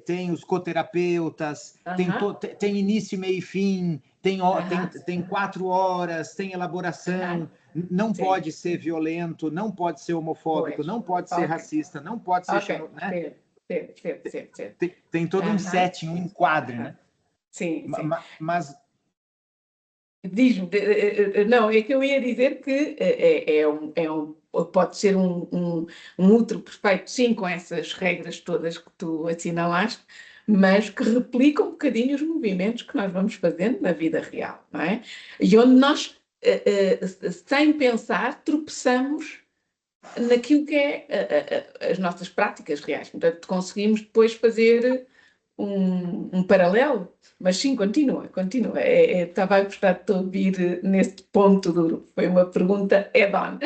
Speaker 2: tem os coterapeutas,
Speaker 1: Aham,
Speaker 2: tem início, meio e fim,
Speaker 1: aham,
Speaker 2: tem 4 horas, tem elaboração,
Speaker 1: aham,
Speaker 2: não
Speaker 1: sim,
Speaker 2: pode ser violento, não pode ser homofóbico,
Speaker 1: pois.
Speaker 2: não pode ser
Speaker 1: Ok,
Speaker 2: racista, não pode ser
Speaker 1: ok,
Speaker 2: né?
Speaker 1: certo, certo, certo, certo, certo.
Speaker 2: Tem todo um
Speaker 1: Aham,
Speaker 2: setting, um enquadre,
Speaker 1: aham,
Speaker 2: né?
Speaker 1: sim, sim.
Speaker 2: Mas
Speaker 1: Diz-me, não, é que eu ia dizer que pode ser um outro perfeito, sim, com essas regras todas que tu assinalaste, mas que replica um bocadinho os movimentos que nós vamos fazendo na vida real, não é? E onde nós, sem pensar, tropeçamos naquilo que é as nossas práticas reais. Portanto, conseguimos depois fazer um paralelo, mas sim, continua, continua. Estava a gostar de te ouvir nesse ponto do grupo. Foi uma pergunta head-on.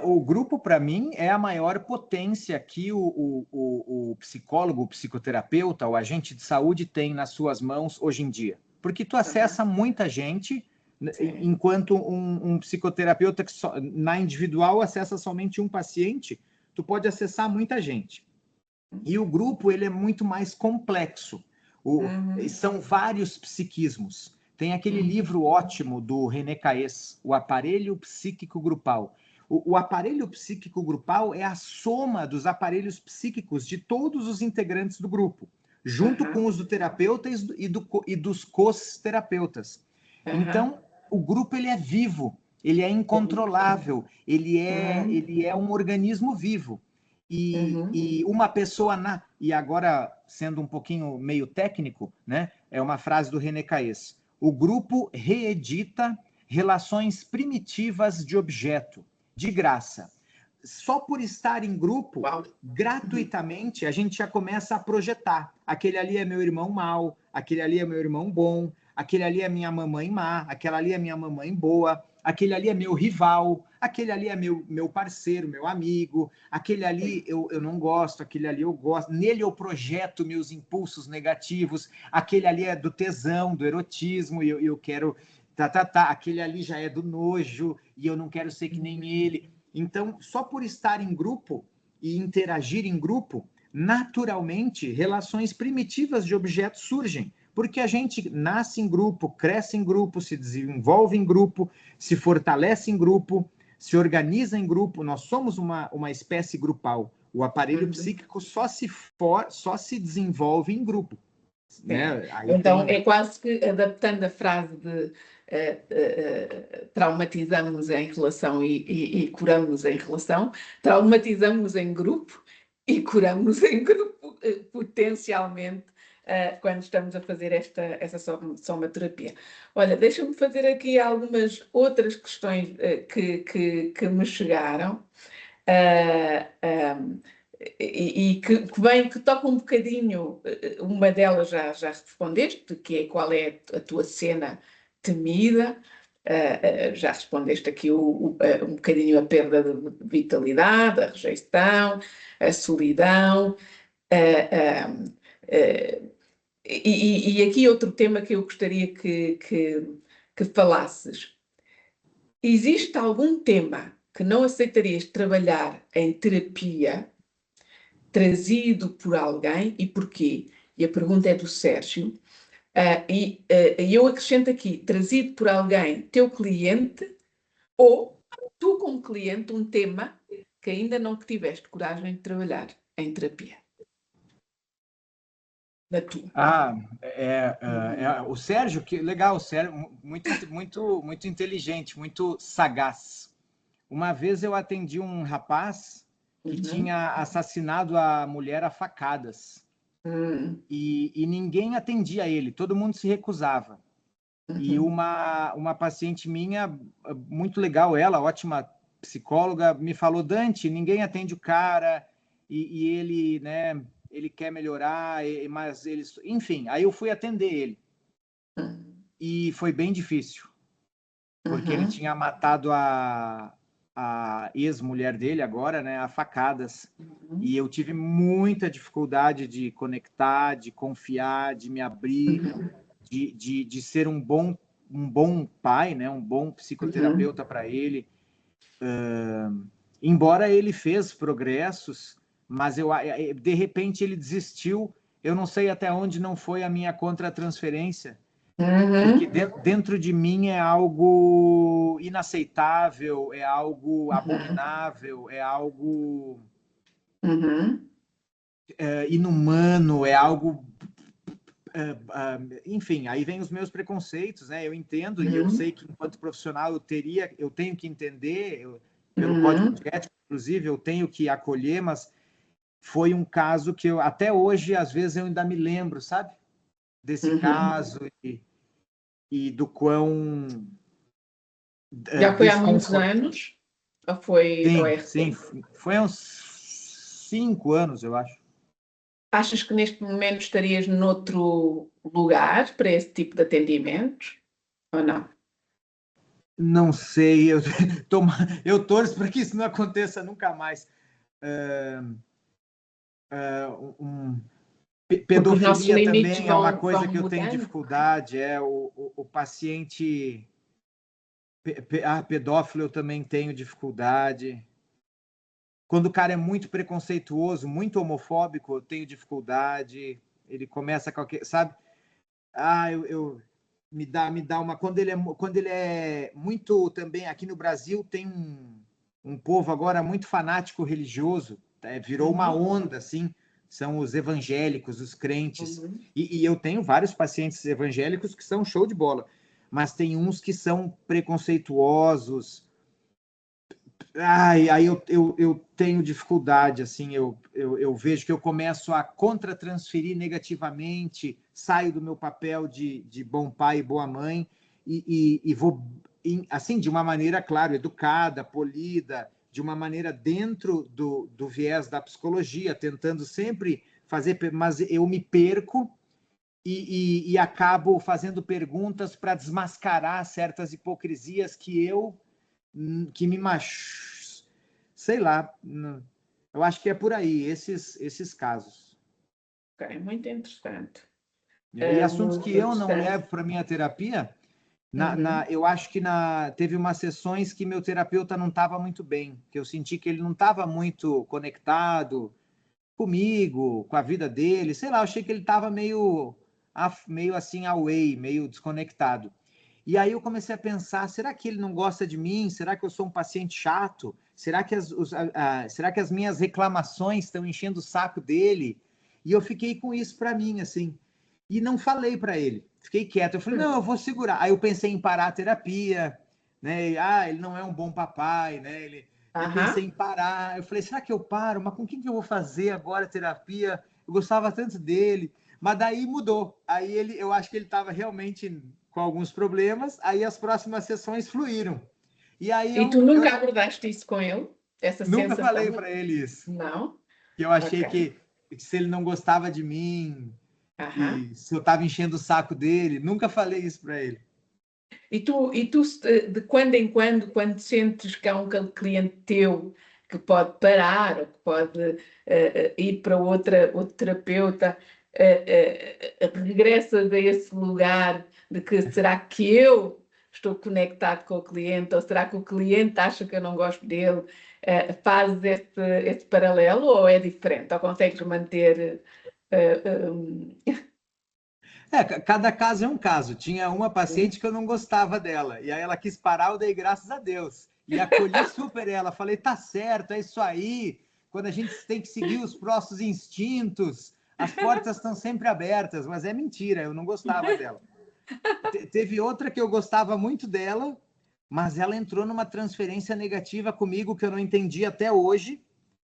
Speaker 2: o grupo, para mim, é a maior potência que o psicólogo, o psicoterapeuta, o agente de saúde tem nas suas mãos hoje em dia. Porque tu
Speaker 1: Uhum,
Speaker 2: acessa muita gente,
Speaker 1: sim.
Speaker 2: enquanto um psicoterapeuta que na individual acessa somente um paciente, tu pode acessar muita gente. E o grupo ele é muito mais complexo.
Speaker 1: Uhum,
Speaker 2: São vários psiquismos. Tem aquele
Speaker 1: uhum,
Speaker 2: livro ótimo do René Caes, O Aparelho Psíquico Grupal. O aparelho psíquico grupal é a soma dos aparelhos psíquicos de todos os integrantes do grupo, junto com
Speaker 1: uhum,
Speaker 2: os do terapeuta e dos cos-terapeutas.
Speaker 1: uhum,
Speaker 2: Então, o grupo ele é vivo, ele é incontrolável,
Speaker 1: uhum,
Speaker 2: ele é um organismo vivo.
Speaker 1: uhum,
Speaker 2: E uma pessoa e agora sendo um pouquinho meio técnico, né? É uma frase do René Caes. O grupo reedita relações primitivas de objeto, de graça. Só por estar em grupo,
Speaker 1: uau, uhum,
Speaker 2: gratuitamente, a gente já começa a projetar. Aquele ali é meu irmão mau, aquele ali é meu irmão bom, aquele ali é minha mamãe má, aquela ali é minha mamãe boa, aquele ali é meu rival, aquele ali é meu parceiro, meu amigo, aquele ali eu não gosto, aquele ali eu gosto, nele eu projeto meus impulsos negativos, aquele ali é do tesão, do erotismo, e eu quero, aquele ali já é do nojo, e eu não quero ser que nem ele. Então, só por estar em grupo e interagir em grupo, naturalmente, relações primitivas de objetos surgem, porque a gente nasce em grupo, cresce em grupo, se desenvolve em grupo, se fortalece em grupo, se organiza em grupo, nós somos uma espécie grupal. O aparelho
Speaker 1: uhum.
Speaker 2: psíquico só se desenvolve em grupo.
Speaker 1: Sim.
Speaker 2: Né? Aí
Speaker 1: Então
Speaker 2: tem.
Speaker 1: é quase que adaptando a frase de traumatizamos em relação e curamos em relação, traumatizamos em grupo e curamos em grupo, potencialmente, quando estamos a fazer essa somaterapia. Olha, deixa-me fazer aqui algumas outras questões que me chegaram. Ah, que toca um bocadinho, uma delas já respondeste, que é qual é a tua cena temida. Já respondeste aqui um bocadinho a perda de vitalidade, a rejeição, a solidão. ah, ah, ah, e aqui outro tema que eu gostaria que falasses. Existe algum tema que não aceitarias trabalhar em terapia, trazido por alguém e porquê? E a pergunta é do Sérgio. E eu acrescento aqui, trazido por alguém, teu cliente, ou tu como cliente, um tema que ainda não tiveste coragem de trabalhar em terapia, da tua.
Speaker 2: O Sérgio, que legal, o Sérgio, muito inteligente, muito sagaz. Uma vez eu atendi um rapaz que
Speaker 1: Uhum.
Speaker 2: tinha assassinado a mulher a facadas e ninguém atendia ele, todo mundo se recusava. E
Speaker 1: Uhum.
Speaker 2: uma paciente minha, muito legal, ela, ótima psicóloga, me falou: Dante, ninguém atende o cara e ele, né, ele quer melhorar, mas ele, enfim, aí eu fui atender ele
Speaker 1: Uhum.
Speaker 2: e foi bem difícil, porque ele
Speaker 1: Uhum.
Speaker 2: tinha matado a ex-mulher dele agora, né, a facadas.
Speaker 1: Uhum.
Speaker 2: E eu tive muita dificuldade de conectar, de confiar, de me abrir, de ser um bom pai, né, um bom
Speaker 1: Uhum.
Speaker 2: psicoterapeuta para ele. Embora ele fez progressos, mas de repente ele desistiu. Eu não sei até onde não foi a minha contra-transferência, porque dentro de mim é algo inaceitável, é algo abominável, é algo inumano, é algo... enfim, aí vem os meus preconceitos, né? Eu entendo e eu sei que enquanto profissional eu tenho que entender, pelo código de ética, inclusive, eu tenho que acolher, mas foi um caso que eu, até hoje, às vezes, eu ainda me lembro, sabe? Desse caso e do quão
Speaker 1: Já foi há muitos
Speaker 2: desconfortável.
Speaker 1: anos? Ou é
Speaker 2: Sim,
Speaker 1: recente?
Speaker 2: foi há uns 5 anos, eu acho.
Speaker 1: Achas que neste momento estarias noutro lugar para esse tipo de atendimentos? Ou não?
Speaker 2: Não sei, eu torço para que isso não aconteça nunca mais.
Speaker 1: Porque os nossos
Speaker 2: Pedofilia
Speaker 1: limites
Speaker 2: também é uma
Speaker 1: vão
Speaker 2: coisa que eu tenho
Speaker 1: mudando.
Speaker 2: dificuldade, o paciente pedófilo eu também tenho dificuldade. Quando o cara é muito preconceituoso, muito homofóbico, eu tenho dificuldade. Ele começa com qualquer, sabe? Me dá uma quando ele é muito também aqui no Brasil tem um povo agora muito fanático religioso, virou uma onda assim, são os evangélicos, os crentes. E eu tenho vários pacientes evangélicos que são show de bola, mas tem uns que são preconceituosos. Aí eu tenho dificuldade, assim, eu vejo que eu começo a contra-transferir negativamente, saio do meu papel de bom pai e boa mãe e vou, assim, de uma maneira, claro, educada, polida, de uma maneira dentro do viés da psicologia, tentando sempre fazer, mas eu me perco e acabo fazendo perguntas para desmascarar certas hipocrisias que me machuca, sei lá, eu acho que é por aí, esses casos.
Speaker 1: Ok, muito interessante.
Speaker 2: E assuntos
Speaker 1: Muito
Speaker 2: que eu não
Speaker 1: interessante.
Speaker 2: levo para minha terapia,
Speaker 1: Uhum.
Speaker 2: eu acho que teve umas sessões que meu terapeuta não estava muito bem, que eu senti que ele não estava muito conectado comigo, com a vida dele, sei lá, eu achei que ele estava meio assim away, meio desconectado. E aí eu comecei a pensar, será que ele não gosta de mim? Será que eu sou um paciente chato? Será que as minhas reclamações estão enchendo o saco dele? E eu fiquei com isso para mim, assim. E não falei para ele. Fiquei quieto. Eu falei, não, eu vou segurar. Aí eu pensei em parar a terapia, né? Ele não é um bom papai, né? Eu pensei
Speaker 1: Aham.
Speaker 2: em parar. Eu falei, será que eu paro? Mas com quem que eu vou fazer agora a terapia? Eu gostava tanto dele. Mas daí mudou. Aí eu acho que ele estava realmente com alguns problemas. Aí as próximas sessões fluíram. E aí
Speaker 1: E tu
Speaker 2: eu
Speaker 1: nunca
Speaker 2: não,
Speaker 1: abordaste isso com ele? Essa
Speaker 2: nunca falei
Speaker 1: sensação?
Speaker 2: para ele isso.
Speaker 1: Não?
Speaker 2: Que eu achei
Speaker 1: Ok.
Speaker 2: que se ele não gostava de mim,
Speaker 1: Aham.
Speaker 2: e se eu estava enchendo o saco dele, nunca falei isso para ele.
Speaker 1: E tu, de quando em quando sentes que há um cliente teu que pode parar ou que pode ir para outro terapeuta, regressas a esse lugar de que será que eu estou conectado com o cliente ou será que o cliente acha que eu não gosto dele? Fazes esse paralelo ou é diferente? Ou consegues manter. Um,
Speaker 2: Cada caso é um caso. Tinha uma paciente que eu não gostava dela, e aí ela quis parar, eu dei graças a Deus. E acolhi super ela. Falei, tá certo, é isso aí. Quando a gente tem que seguir os nossos instintos, as portas estão sempre abertas, mas é mentira, eu não gostava dela. Teve outra que eu gostava muito dela, mas ela entrou numa transferência negativa comigo que eu não entendi até hoje.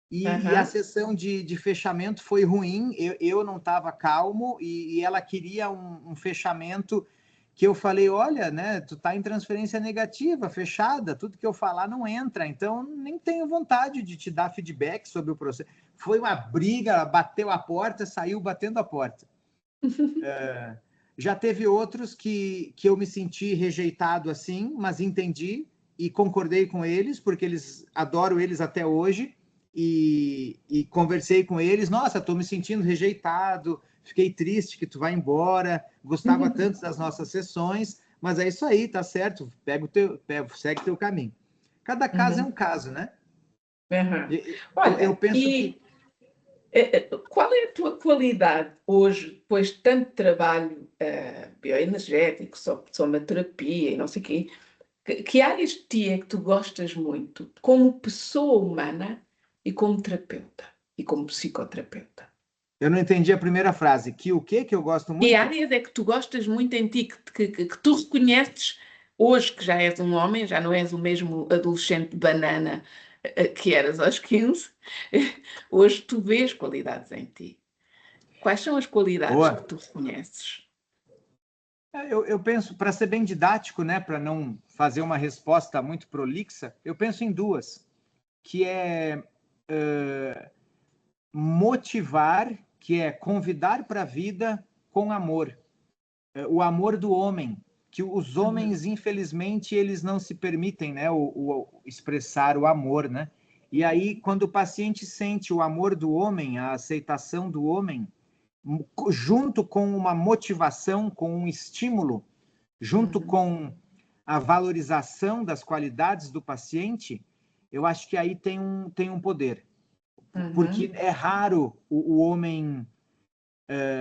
Speaker 2: E a
Speaker 1: Aham.
Speaker 2: sessão de fechamento foi ruim, eu não estava calmo e ela queria um fechamento que eu falei, olha, né, tu tá em transferência negativa, fechada, tudo que eu falar não entra, então nem tenho vontade de te dar feedback sobre o processo. Foi uma briga, ela bateu a porta, saiu batendo a porta. Já teve outros que eu me senti rejeitado assim, mas entendi e concordei com eles, porque adoro eles até hoje, e conversei com eles, nossa, estou me sentindo rejeitado, fiquei triste que tu vai embora, gostava tanto das nossas sessões, mas é isso aí, tá certo, segue teu caminho. Cada caso é um
Speaker 1: Uhum.
Speaker 2: caso, né?
Speaker 1: Aham.
Speaker 2: Eu
Speaker 1: Olha,
Speaker 2: penso que
Speaker 1: e Qual é a tua qualidade hoje, depois de tanto trabalho bioenergético, somaterapia e não sei o quê, que áreas de ti é que tu gostas muito como pessoa humana e como terapeuta e como psicoterapeuta?
Speaker 2: Eu não entendi a primeira frase. Que o quê que eu gosto
Speaker 1: Que
Speaker 2: muito?
Speaker 1: áreas é que tu gostas muito em ti, que tu reconheces hoje que já és um homem, já não és o mesmo adolescente banana que eras aos 15, hoje tu vês qualidades em ti. Quais são as qualidades que
Speaker 2: Boa.
Speaker 1: tu reconheces?
Speaker 2: Eu penso, para ser bem didático, né, para não fazer uma resposta muito prolixa, eu penso em duas, que é motivar, que é convidar para a vida com amor. O amor do homem, que os
Speaker 1: Uhum,
Speaker 2: homens, infelizmente, eles não se permitem, né, o expressar o amor, né? E aí, quando o paciente sente o amor do homem, a aceitação do homem, junto com uma motivação, com um estímulo, junto
Speaker 1: uhum,
Speaker 2: com a valorização das qualidades do paciente, eu acho que aí tem um poder. Porque
Speaker 1: uhum,
Speaker 2: é raro o homem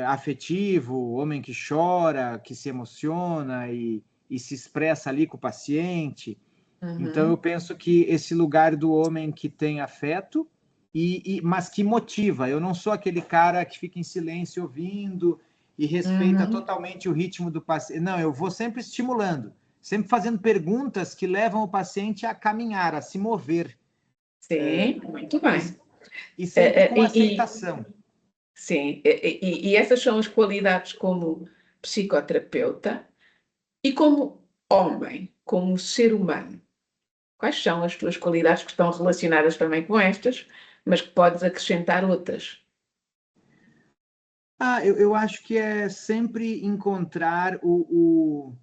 Speaker 2: afetivo, o homem que chora, que se emociona e se expressa ali com o paciente. Então, eu
Speaker 1: uhum,
Speaker 2: penso que esse lugar do homem que tem afeto, mas que motiva. Eu não sou aquele cara que fica em silêncio ouvindo e respeita
Speaker 1: uhum.
Speaker 2: totalmente o ritmo do paciente. Não, eu vou sempre estimulando, sempre fazendo perguntas que levam o paciente a caminhar, a se mover,
Speaker 1: Sim, muito
Speaker 2: e,
Speaker 1: bem.
Speaker 2: e sempre
Speaker 1: Eh, eh,
Speaker 2: com
Speaker 1: e,
Speaker 2: aceitação.
Speaker 1: sim, e essas são as qualidades como psicoterapeuta e como homem, como ser humano. Quais são as tuas qualidades que estão relacionadas também com estas, mas que podes acrescentar outras?
Speaker 2: Eu acho que é sempre encontrar o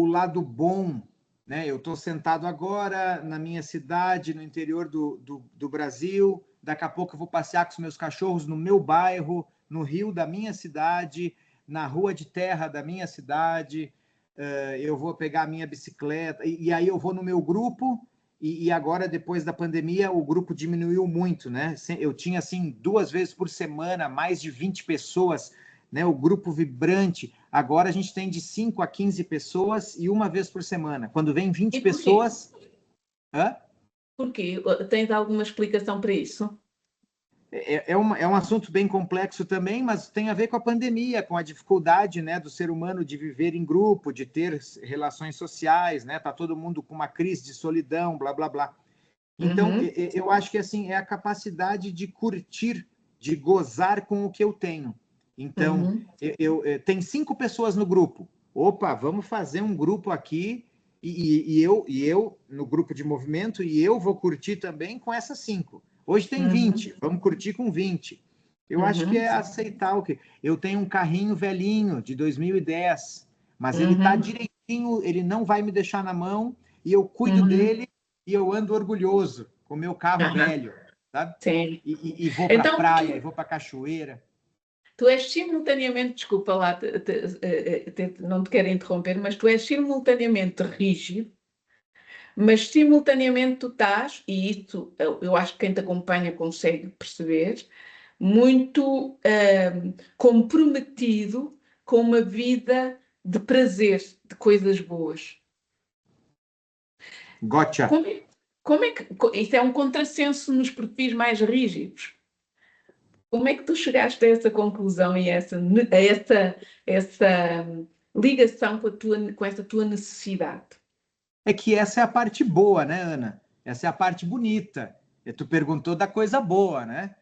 Speaker 2: lado bom, né? Eu estou sentado agora na minha cidade, no interior do Brasil, daqui a pouco eu vou passear com os meus cachorros no meu bairro, no rio da minha cidade, na rua de terra da minha cidade, eu vou pegar a minha bicicleta, e aí eu vou no meu grupo, e agora, depois da pandemia, o grupo diminuiu muito, né? Eu tinha, assim, 2 vezes por semana, mais de 20 pessoas, né? O grupo vibrante. Agora a gente tem de 5 a 15 pessoas e uma vez por semana. Quando vem
Speaker 1: E
Speaker 2: 20
Speaker 1: porquê?
Speaker 2: pessoas... Hã?
Speaker 1: Porquê? Tens alguma explicação para isso?
Speaker 2: É um assunto bem complexo também, mas tem a ver com a pandemia, com a dificuldade, né, do ser humano de viver em grupo, de ter relações sociais, né? Tá todo mundo com uma crise de solidão, blá blá blá. Então,
Speaker 1: Uhum,
Speaker 2: eu acho que assim é a capacidade de curtir, de gozar com o que eu tenho. Então,
Speaker 1: uhum,
Speaker 2: tem 5 pessoas no grupo. Opa, vamos fazer um grupo aqui e eu no grupo de movimento e eu vou curtir também com essas 5. Hoje tem
Speaker 1: uhum,
Speaker 2: 20, vamos curtir com 20. Eu acho que
Speaker 1: uhum,
Speaker 2: é aceitar o que eu tenho um carrinho velhinho de 2010, mas ele está
Speaker 1: uhum,
Speaker 2: direitinho, ele não vai me deixar na mão e eu cuido
Speaker 1: uhum,
Speaker 2: dele e eu ando orgulhoso com o meu carro
Speaker 1: aham,
Speaker 2: velho, sabe?
Speaker 1: sim.
Speaker 2: E vou para a
Speaker 1: Então,
Speaker 2: praia, e vou para a cachoeira.
Speaker 1: tu és simultaneamente, desculpa lá, não te quero interromper, mas tu és simultaneamente rígido, mas simultaneamente tu estás, e isso eu acho que quem te acompanha consegue perceber, muito comprometido com uma vida de prazer, de coisas boas.
Speaker 2: Gotcha.
Speaker 1: Como é, como é que isso é um contrassenso nos perfis mais rígidos? Como é que tu chegaste a essa conclusão e essa ligação com essa tua necessidade?
Speaker 2: É que essa é a parte boa, né, Ana? Essa é a parte bonita. Tu perguntou da coisa boa, né?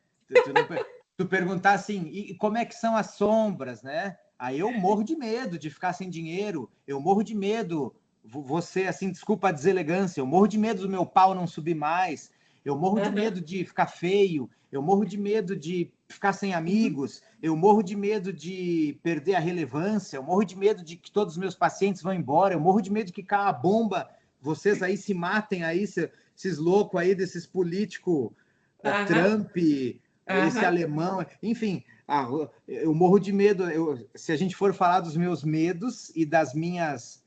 Speaker 2: Tu perguntar assim, e como é que são as sombras, né? Aí eu morro de medo de ficar sem dinheiro, eu morro de medo, você, assim, desculpa a deselegância, eu morro de medo do meu pau não subir mais, eu morro de
Speaker 1: Aham,
Speaker 2: medo de ficar feio, eu morro de medo de ficar sem
Speaker 1: uhum,
Speaker 2: amigos, eu morro de medo de perder a relevância, eu morro de medo de que todos os meus pacientes vão embora, eu morro de medo de que caia a bomba, vocês aí se matem aí, esses loucos aí desses políticos,
Speaker 1: aham,
Speaker 2: Trump, esse
Speaker 1: aham.
Speaker 2: alemão, enfim, eu morro de medo. Se a gente for falar dos meus medos e das minhas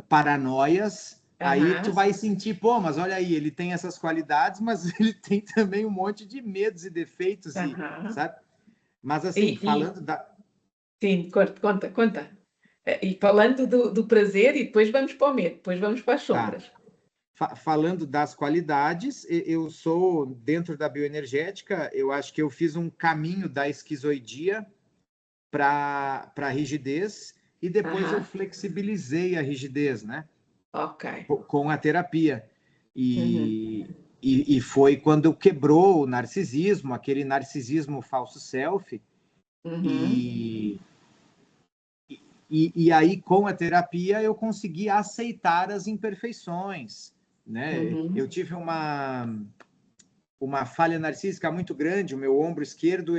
Speaker 2: paranoias, Aí tu
Speaker 1: Aham,
Speaker 2: vai sentir, pô, mas olha aí, ele tem essas qualidades, mas ele tem também um monte de medos e defeitos, e,
Speaker 1: aham.
Speaker 2: sabe? Mas assim,
Speaker 1: E,
Speaker 2: falando da.
Speaker 1: sim, conta, conta. E falando do prazer, e depois vamos para o medo, depois vamos para as
Speaker 2: Tá.
Speaker 1: sombras.
Speaker 2: Falando das qualidades, eu sou, dentro da bioenergética, eu acho que eu fiz um caminho da esquizoidia para a rigidez, e depois eu
Speaker 1: Aham,
Speaker 2: flexibilizei a rigidez, né?
Speaker 1: ok.
Speaker 2: Com a terapia.
Speaker 1: Uhum,
Speaker 2: E foi quando quebrou o narcisismo, aquele narcisismo falso self,
Speaker 1: uhum,
Speaker 2: e, e aí com a terapia eu consegui aceitar as imperfeições, né? Eu
Speaker 1: uhum,
Speaker 2: tive uma falha narcísica muito grande, o meu ombro esquerdo,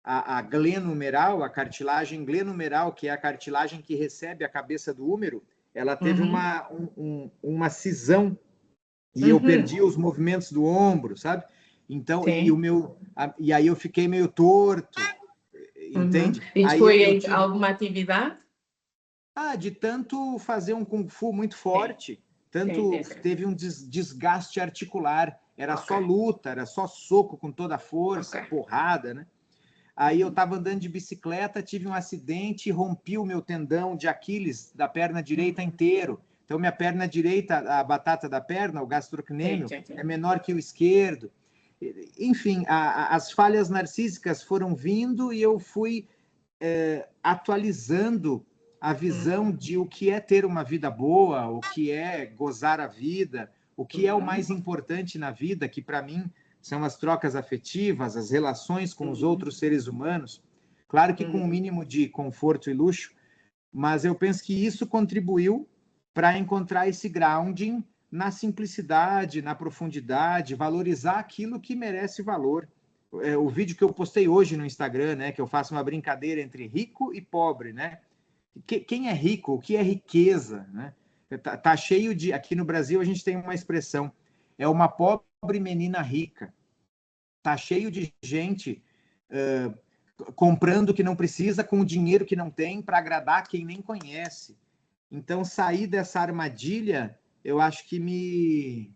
Speaker 2: a glenumeral, a cartilagem glenumeral, que é a cartilagem que recebe a cabeça do úmero, ela teve
Speaker 1: uhum,
Speaker 2: uma cisão e eu
Speaker 1: uhum.
Speaker 2: perdi os movimentos do ombro, sabe? Então,
Speaker 1: Sim.
Speaker 2: e aí eu fiquei meio torto,
Speaker 1: Uhum.
Speaker 2: entende?
Speaker 1: Isso
Speaker 2: Aí
Speaker 1: foi
Speaker 2: eu
Speaker 1: em
Speaker 2: tive,
Speaker 1: alguma atividade?
Speaker 2: de tanto fazer um kung fu muito
Speaker 1: Sim,
Speaker 2: forte,
Speaker 1: sim,
Speaker 2: tanto
Speaker 1: sim, sim.
Speaker 2: teve um desgaste articular, era
Speaker 1: Ok,
Speaker 2: só luta, era só soco com toda a
Speaker 1: ok.
Speaker 2: força, porrada, né? Aí eu
Speaker 1: Uhum,
Speaker 2: estava andando de bicicleta, tive um acidente e rompi o meu tendão de Aquiles da perna direita
Speaker 1: uhum.
Speaker 2: inteiro. Então, minha perna direita, a batata da perna, o
Speaker 1: Sim,
Speaker 2: gastrocnêmio,
Speaker 1: sim,
Speaker 2: é
Speaker 1: sim.
Speaker 2: menor que o esquerdo. Enfim, as falhas narcísicas foram vindo e eu fui atualizando a visão
Speaker 1: Uhum,
Speaker 2: de o que é ter uma vida boa, o que é gozar a vida, o que é o
Speaker 1: uhum,
Speaker 2: mais importante na vida, que para mim são as trocas afetivas, as relações com os
Speaker 1: uhum,
Speaker 2: outros seres humanos. Claro que com o
Speaker 1: uhum,
Speaker 2: mínimo de conforto e luxo, mas eu penso que isso contribuiu para encontrar esse grounding na simplicidade, na profundidade, valorizar aquilo que merece valor. O vídeo que eu postei hoje no Instagram, né, que eu faço uma brincadeira entre rico e pobre, né? Quem é rico? O que é riqueza, né? Tá cheio de. Aqui no Brasil a gente tem uma expressão: é uma pobre menina rica. Tá cheio de gente comprando o que não precisa com o dinheiro que não tem para agradar quem nem conhece. Então, sair dessa armadilha, eu acho que me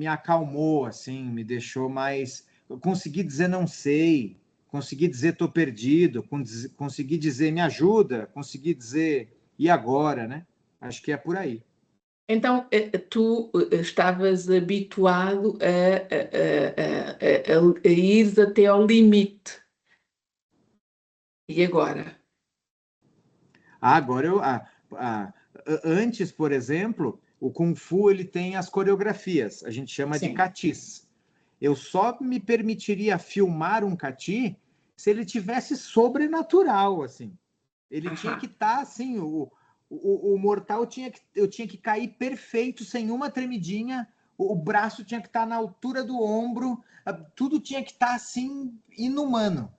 Speaker 2: acalmou, assim, me deixou mais. Eu consegui dizer não sei, consegui dizer estou perdido, consegui dizer me ajuda, consegui dizer e agora, né? Acho que é por aí.
Speaker 1: Então, tu estavas habituado a ir até ao limite. E agora?
Speaker 2: Agora antes, por exemplo, o Kung Fu ele tem as coreografias, a gente chama de
Speaker 1: Sim.
Speaker 2: katis. Eu só me permitiria filmar um kati se ele tivesse sobrenatural, assim. Ele tinha que
Speaker 1: Aham.
Speaker 2: estar assim, o mortal eu tinha que cair perfeito, sem uma tremidinha, o braço tinha que estar na altura do ombro, tudo tinha que estar assim, inumano.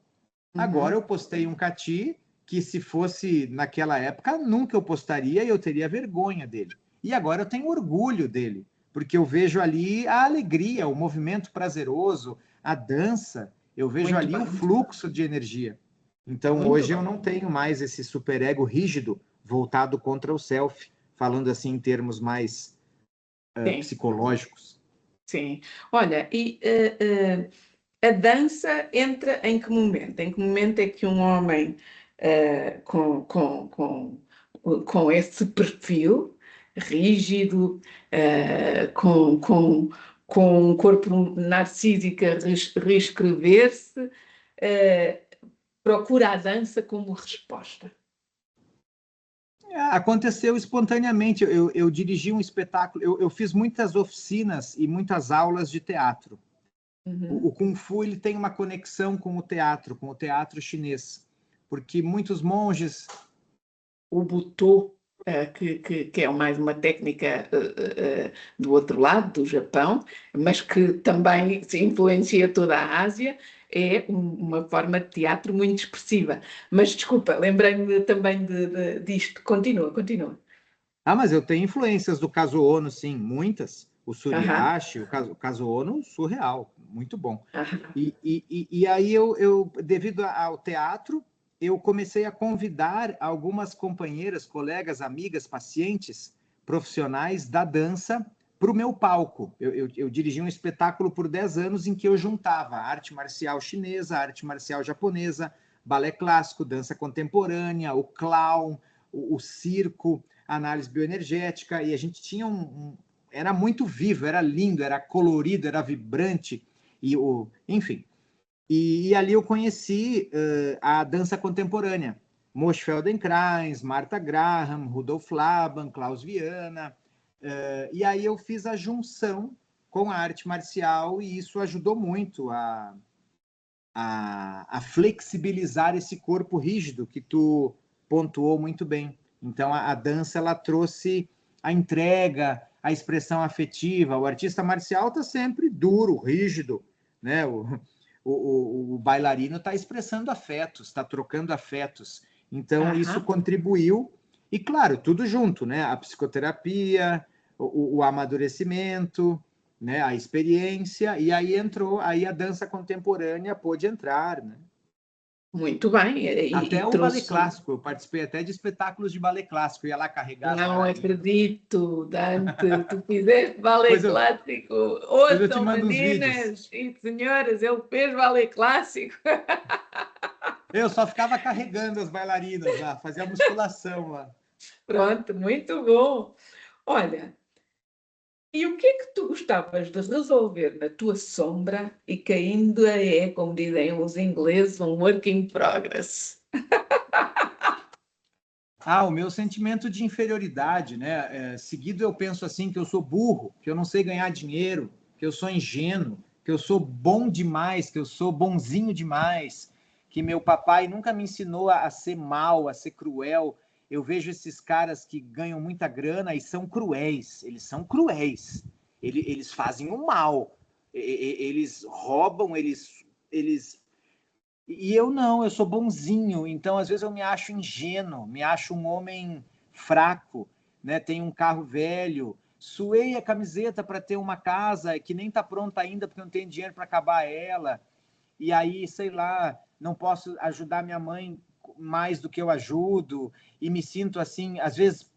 Speaker 2: Agora
Speaker 1: Uhum.
Speaker 2: eu postei um cati que, se fosse naquela época, nunca eu postaria e eu teria vergonha dele. E agora eu tenho orgulho dele, porque eu vejo ali a alegria, o movimento prazeroso, a dança, eu vejo
Speaker 1: Muito
Speaker 2: ali o
Speaker 1: bem.
Speaker 2: fluxo de energia. Então
Speaker 1: Muito
Speaker 2: hoje eu
Speaker 1: bem.
Speaker 2: não tenho mais esse superego rígido voltado contra o self, falando assim em termos mais
Speaker 1: Sim,
Speaker 2: psicológicos.
Speaker 1: sim. Olha, e a dança entra em que momento? Em que momento é que um homem com esse perfil rígido, com um corpo narcísico a reescrever-se, eh, procura a dança como resposta?
Speaker 2: Aconteceu espontaneamente. Eu dirigi um espetáculo, eu fiz muitas oficinas e muitas aulas de teatro. O
Speaker 1: Uhum.
Speaker 2: Kung Fu ele tem uma conexão com o teatro chinês, porque muitos monges.
Speaker 1: O Butô, que é mais uma técnica do outro lado, do Japão, mas que também se influencia toda a Ásia, é uma forma de teatro muito expressiva. Mas desculpa, lembrei-me também disto. Continua, continua.
Speaker 2: Mas eu tenho influências do Kazuo Ono, sim, muitas. O
Speaker 1: Aham,
Speaker 2: Suriashi, o Kazuo Ono, surreal, muito bom.
Speaker 1: aham,
Speaker 2: E aí devido ao teatro, eu comecei a convidar algumas companheiras, colegas, amigas, pacientes, profissionais da dança para o meu palco. Eu dirigi um espetáculo por 10 anos em que eu juntava arte marcial chinesa, arte marcial japonesa, balé clássico, dança contemporânea, o clown, o circo, análise bioenergética, e a gente tinha era muito vivo, era lindo, era colorido, era vibrante, enfim. E ali eu conheci a dança contemporânea. Moshe Feldenkrais, Martha Graham, Rudolf Laban, Klaus Viana. E aí eu fiz a junção com a arte marcial e isso ajudou muito a flexibilizar esse corpo rígido que tu pontuou muito bem. Então, a dança ela trouxe a entrega, a expressão afetiva. O artista marcial está sempre duro, rígido, né? O bailarino está expressando afetos, está trocando afetos. Então, isso contribuiu. E, claro, tudo junto, né? A psicoterapia, o amadurecimento, né? A experiência. E aí aí a dança contemporânea pôde entrar, né?
Speaker 1: Muito bem.
Speaker 2: Até o balé clássico. Eu participei até de espetáculos de balé clássico. Eu ia lá carregar as
Speaker 1: Não
Speaker 2: bailarinas.
Speaker 1: acredito, Dante, tu fizeste balé clássico. Ouçam, meninas e senhoras, ele fez balé clássico.
Speaker 2: Eu só ficava carregando as bailarinas lá, fazia musculação lá.
Speaker 1: Pronto, muito bom. Olha, e o que é que tu gostavas de resolver na tua sombra e que ainda é, como dizem os ingleses, um work in progress?
Speaker 2: O meu sentimento de inferioridade, né? Seguido eu penso assim, que eu sou burro, que eu não sei ganhar dinheiro, que eu sou ingênuo, que eu sou bom demais, que eu sou bonzinho demais, que meu papai nunca me ensinou a ser mal, a ser cruel. Eu vejo esses caras que ganham muita grana e são cruéis. Eles são cruéis. Eles fazem o mal. Eles roubam, eles... E eu não, eu sou bonzinho. Então, às vezes, eu me acho ingênuo, me acho um homem fraco, né? Tenho um carro velho, suei a camiseta para ter uma casa que nem está pronta ainda porque não tenho dinheiro para acabar ela. E aí, sei lá, não posso ajudar minha mãe mais do que eu ajudo, e me sinto assim, às vezes,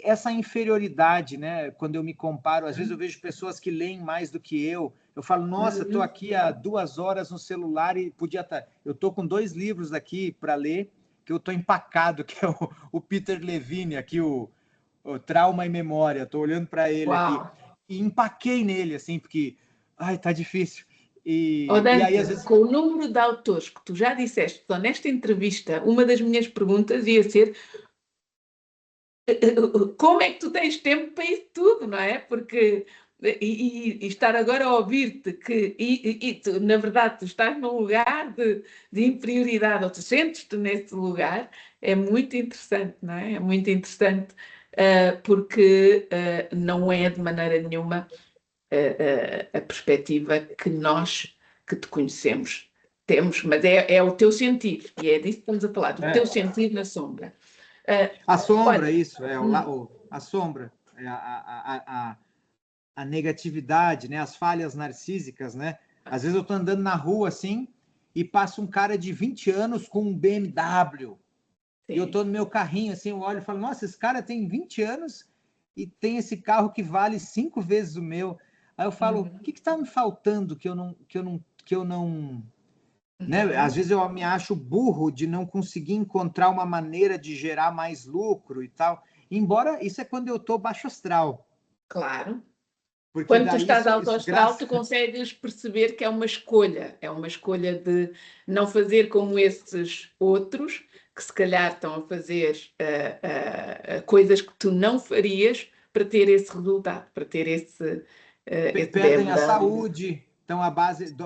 Speaker 2: essa inferioridade, né? Quando eu me comparo, às vezes eu vejo pessoas que leem mais do que eu falo, nossa, estou aqui há 2 horas no celular e podia estar... Eu estou com 2 livros aqui para ler, que eu estou empacado, que é o Peter Levine, aqui, o Trauma e Memória, estou olhando para ele aqui, e empaquei nele, assim, porque, tá difícil. E aí, às vezes...
Speaker 1: Com o número de autores que tu já disseste só nesta entrevista, uma das minhas perguntas ia ser como é que tu tens tempo para isso tudo, não é? Porque e estar agora a ouvir-te que tu, na verdade, tu estás num lugar de inferioridade, ou tu sentes-te nesse lugar, é muito interessante, não é? É muito interessante, porque não é de maneira nenhuma a perspectiva que nós, que te conhecemos, temos, mas é o teu sentir, e é disso que estamos a falar, do teu sentir na sombra.
Speaker 2: A sombra,
Speaker 1: olha,
Speaker 2: isso, a sombra, a negatividade, né? As falhas narcísicas, né? Às vezes eu estou andando na rua assim e passa um cara de 20 anos com um BMW. Sim. E eu estou no meu carrinho assim, eu olho e falo, nossa, esse cara tem 20 anos e tem esse carro que vale 5 vezes o meu. Aí eu falo, o que está me faltando que eu não né? Às vezes eu me acho burro de não conseguir encontrar uma maneira de gerar mais lucro e tal. Embora isso é quando eu estou baixo astral.
Speaker 1: Claro.
Speaker 2: Porque
Speaker 1: quando tu estás alto astral, tu consegues perceber que é uma escolha de não fazer como esses outros, que se calhar estão a fazer coisas que tu não farias para ter esse resultado, para ter esse
Speaker 2: perdem a saúde, estão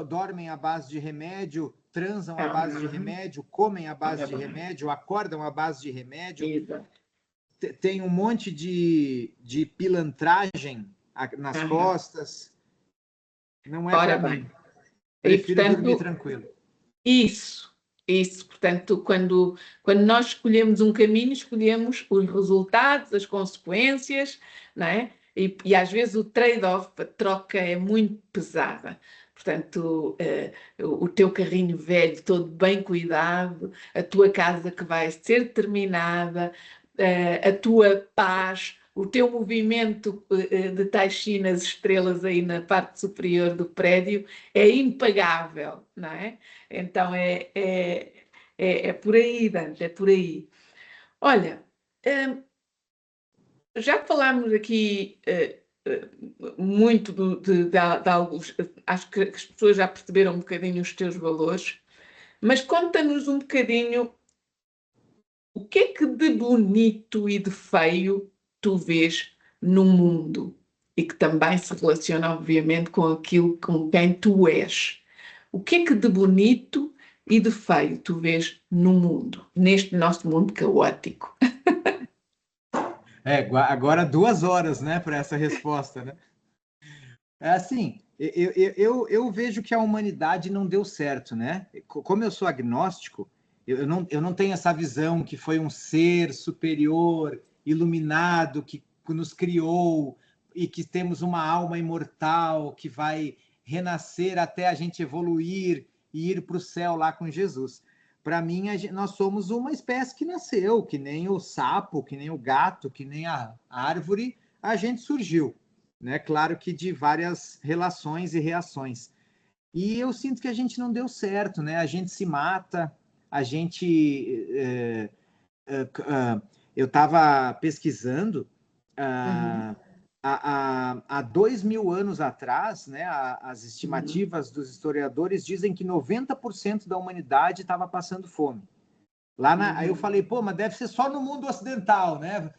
Speaker 2: dormem à base de remédio, transam à base de remédio, comem à base de remédio, acordam à base de remédio.
Speaker 1: Exato.
Speaker 2: Tem um monte de pilantragem nas costas. Não é para mim. Prefiro dormir tranquilo.
Speaker 1: Isso. Portanto, quando nós escolhemos um caminho, escolhemos os resultados, as consequências, não é? E às vezes o trade-off, a troca é muito pesada. portanto, o teu carrinho velho todo bem cuidado, a tua casa que vai ser terminada, a tua paz, o teu movimento de tais chinas estrelas aí na parte superior do prédio é impagável, não é? Então é por aí, Dante, é por aí. Olha, hum, já falámos aqui muito de alguns, acho que as pessoas já perceberam um bocadinho os teus valores, mas conta-nos um bocadinho o que é que de bonito e de feio tu vês no mundo e que também se relaciona, obviamente, com aquilo com quem tu és. O que é que de bonito e de feio tu vês no mundo, neste nosso mundo caótico?
Speaker 2: Agora 2 horas, né, para essa resposta, né? É assim, eu vejo que a humanidade não deu certo, né? Como eu sou agnóstico, eu não tenho essa visão que foi um ser superior, iluminado, que nos criou e que temos uma alma imortal que vai renascer até a gente evoluir e ir para o céu lá com Jesus. Para mim, nós somos uma espécie que nasceu, que nem o sapo, que nem o gato, que nem a árvore, a gente surgiu, né? Claro que de várias relações e reações. E eu sinto que a gente não deu certo, né? A gente se mata, a gente. Eu estava pesquisando
Speaker 1: Uhum,
Speaker 2: ah, há 2.000 anos atrás, né? As
Speaker 1: uhum,
Speaker 2: estimativas dos historiadores dizem que 90% da humanidade estava passando fome. Aí eu
Speaker 1: uhum.
Speaker 2: falei, pô, mas deve ser só no mundo ocidental, né?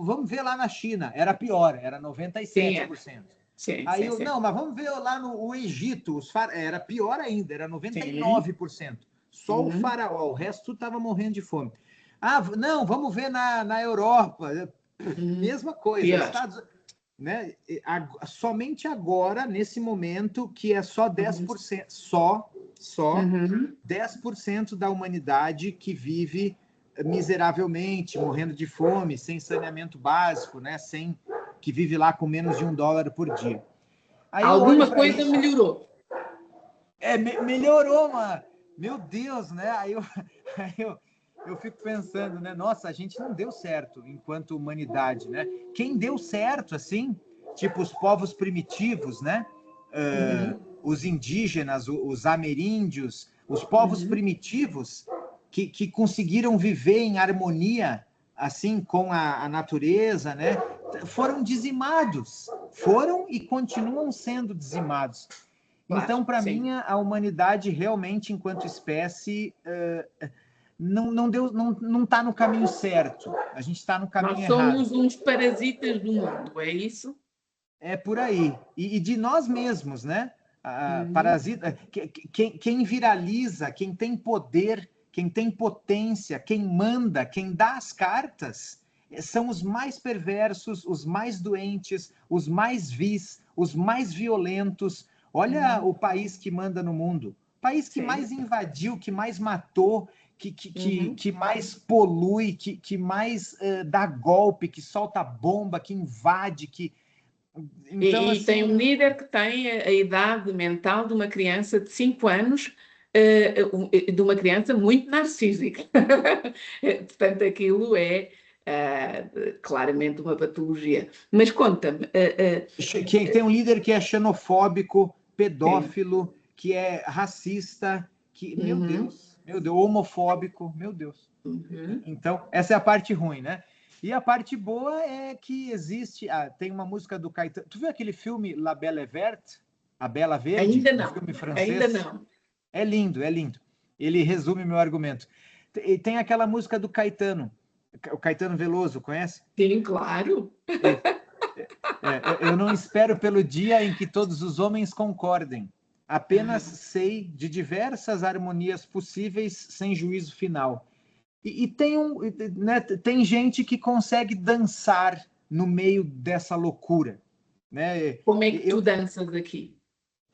Speaker 2: Vamos ver lá na China, era pior, era
Speaker 1: Sim, é.
Speaker 2: 97%.
Speaker 1: Sim,
Speaker 2: Aí
Speaker 1: sim,
Speaker 2: eu,
Speaker 1: sim.
Speaker 2: não, mas vamos ver lá no Egito, era pior ainda, era
Speaker 1: Sim.
Speaker 2: 99%. Só o
Speaker 1: Uhum,
Speaker 2: faraó, o resto tudo estava morrendo de fome. Ah, não, vamos ver na Europa,
Speaker 1: uhum.
Speaker 2: mesma coisa,
Speaker 1: Pior.
Speaker 2: Estados, né? Somente agora, nesse momento, que é só
Speaker 1: Uhum,
Speaker 2: 10%, só
Speaker 1: uhum.
Speaker 2: 10% da humanidade que vive miseravelmente, morrendo de fome, sem saneamento básico, né? Que vive lá com menos de $1 por dia. Aí eu olho
Speaker 1: Alguma
Speaker 2: para
Speaker 1: coisa
Speaker 2: isso,
Speaker 1: melhorou.
Speaker 2: melhorou, mano. Meu Deus, né? Aí eu fico pensando, né? Nossa, a gente não deu certo enquanto humanidade, né? Quem deu certo, assim, tipo os povos primitivos, né?
Speaker 1: Uhum,
Speaker 2: Os indígenas, os ameríndios, os povos
Speaker 1: uhum.
Speaker 2: primitivos que conseguiram viver em harmonia, assim, com a natureza, né? Foram dizimados, foram e continuam sendo dizimados.
Speaker 1: Claro,
Speaker 2: Então, para
Speaker 1: sim.
Speaker 2: mim, a humanidade realmente, enquanto espécie, não está no caminho certo. A gente está no
Speaker 1: Nós
Speaker 2: caminho errado.
Speaker 1: somos uns parasitas do mundo, é isso?
Speaker 2: É por aí. E de nós mesmos, né?
Speaker 1: Uhum,
Speaker 2: Parasita, quem viraliza, quem tem poder, quem tem potência, quem manda, quem dá as cartas, são os mais perversos, os mais doentes, os mais vis, os mais violentos. Olha
Speaker 1: uhum.
Speaker 2: o país que manda no mundo. O país que
Speaker 1: Sim.
Speaker 2: mais invadiu, que mais matou,
Speaker 1: Uhum.
Speaker 2: que mais polui, que mais dá golpe, que solta bomba, que invade, que então,
Speaker 1: E tem um
Speaker 2: assim,
Speaker 1: líder que tem a idade mental de uma criança de 5 anos, de uma criança muito narcísica. Portanto, aquilo é claramente uma patologia. Mas conta-me,
Speaker 2: quem tem um líder que é xenofóbico,
Speaker 1: sim.
Speaker 2: pedófilo, que é racista,
Speaker 1: Uhum,
Speaker 2: meu Deus, homofóbico, meu Deus.
Speaker 1: uhum.
Speaker 2: Então, essa é a parte ruim, né? E a parte boa é que existe, tem uma música do Caetano. Tu viu aquele filme La Belle et Verte? A Bela Verde,
Speaker 1: Ainda
Speaker 2: um
Speaker 1: não,
Speaker 2: filme
Speaker 1: ainda
Speaker 2: francês?
Speaker 1: não.
Speaker 2: É lindo, é lindo. Ele resume meu argumento. E tem aquela música do Caetano, o Caetano Veloso, conhece?
Speaker 1: Sim, claro.
Speaker 2: Eu não espero pelo dia em que todos os homens concordem. Apenas
Speaker 1: Aham.
Speaker 2: sei de diversas harmonias possíveis sem juízo final. E tem gente que consegue dançar no meio dessa loucura. Né?
Speaker 1: Como é que tu
Speaker 2: Eu,
Speaker 1: danças aqui,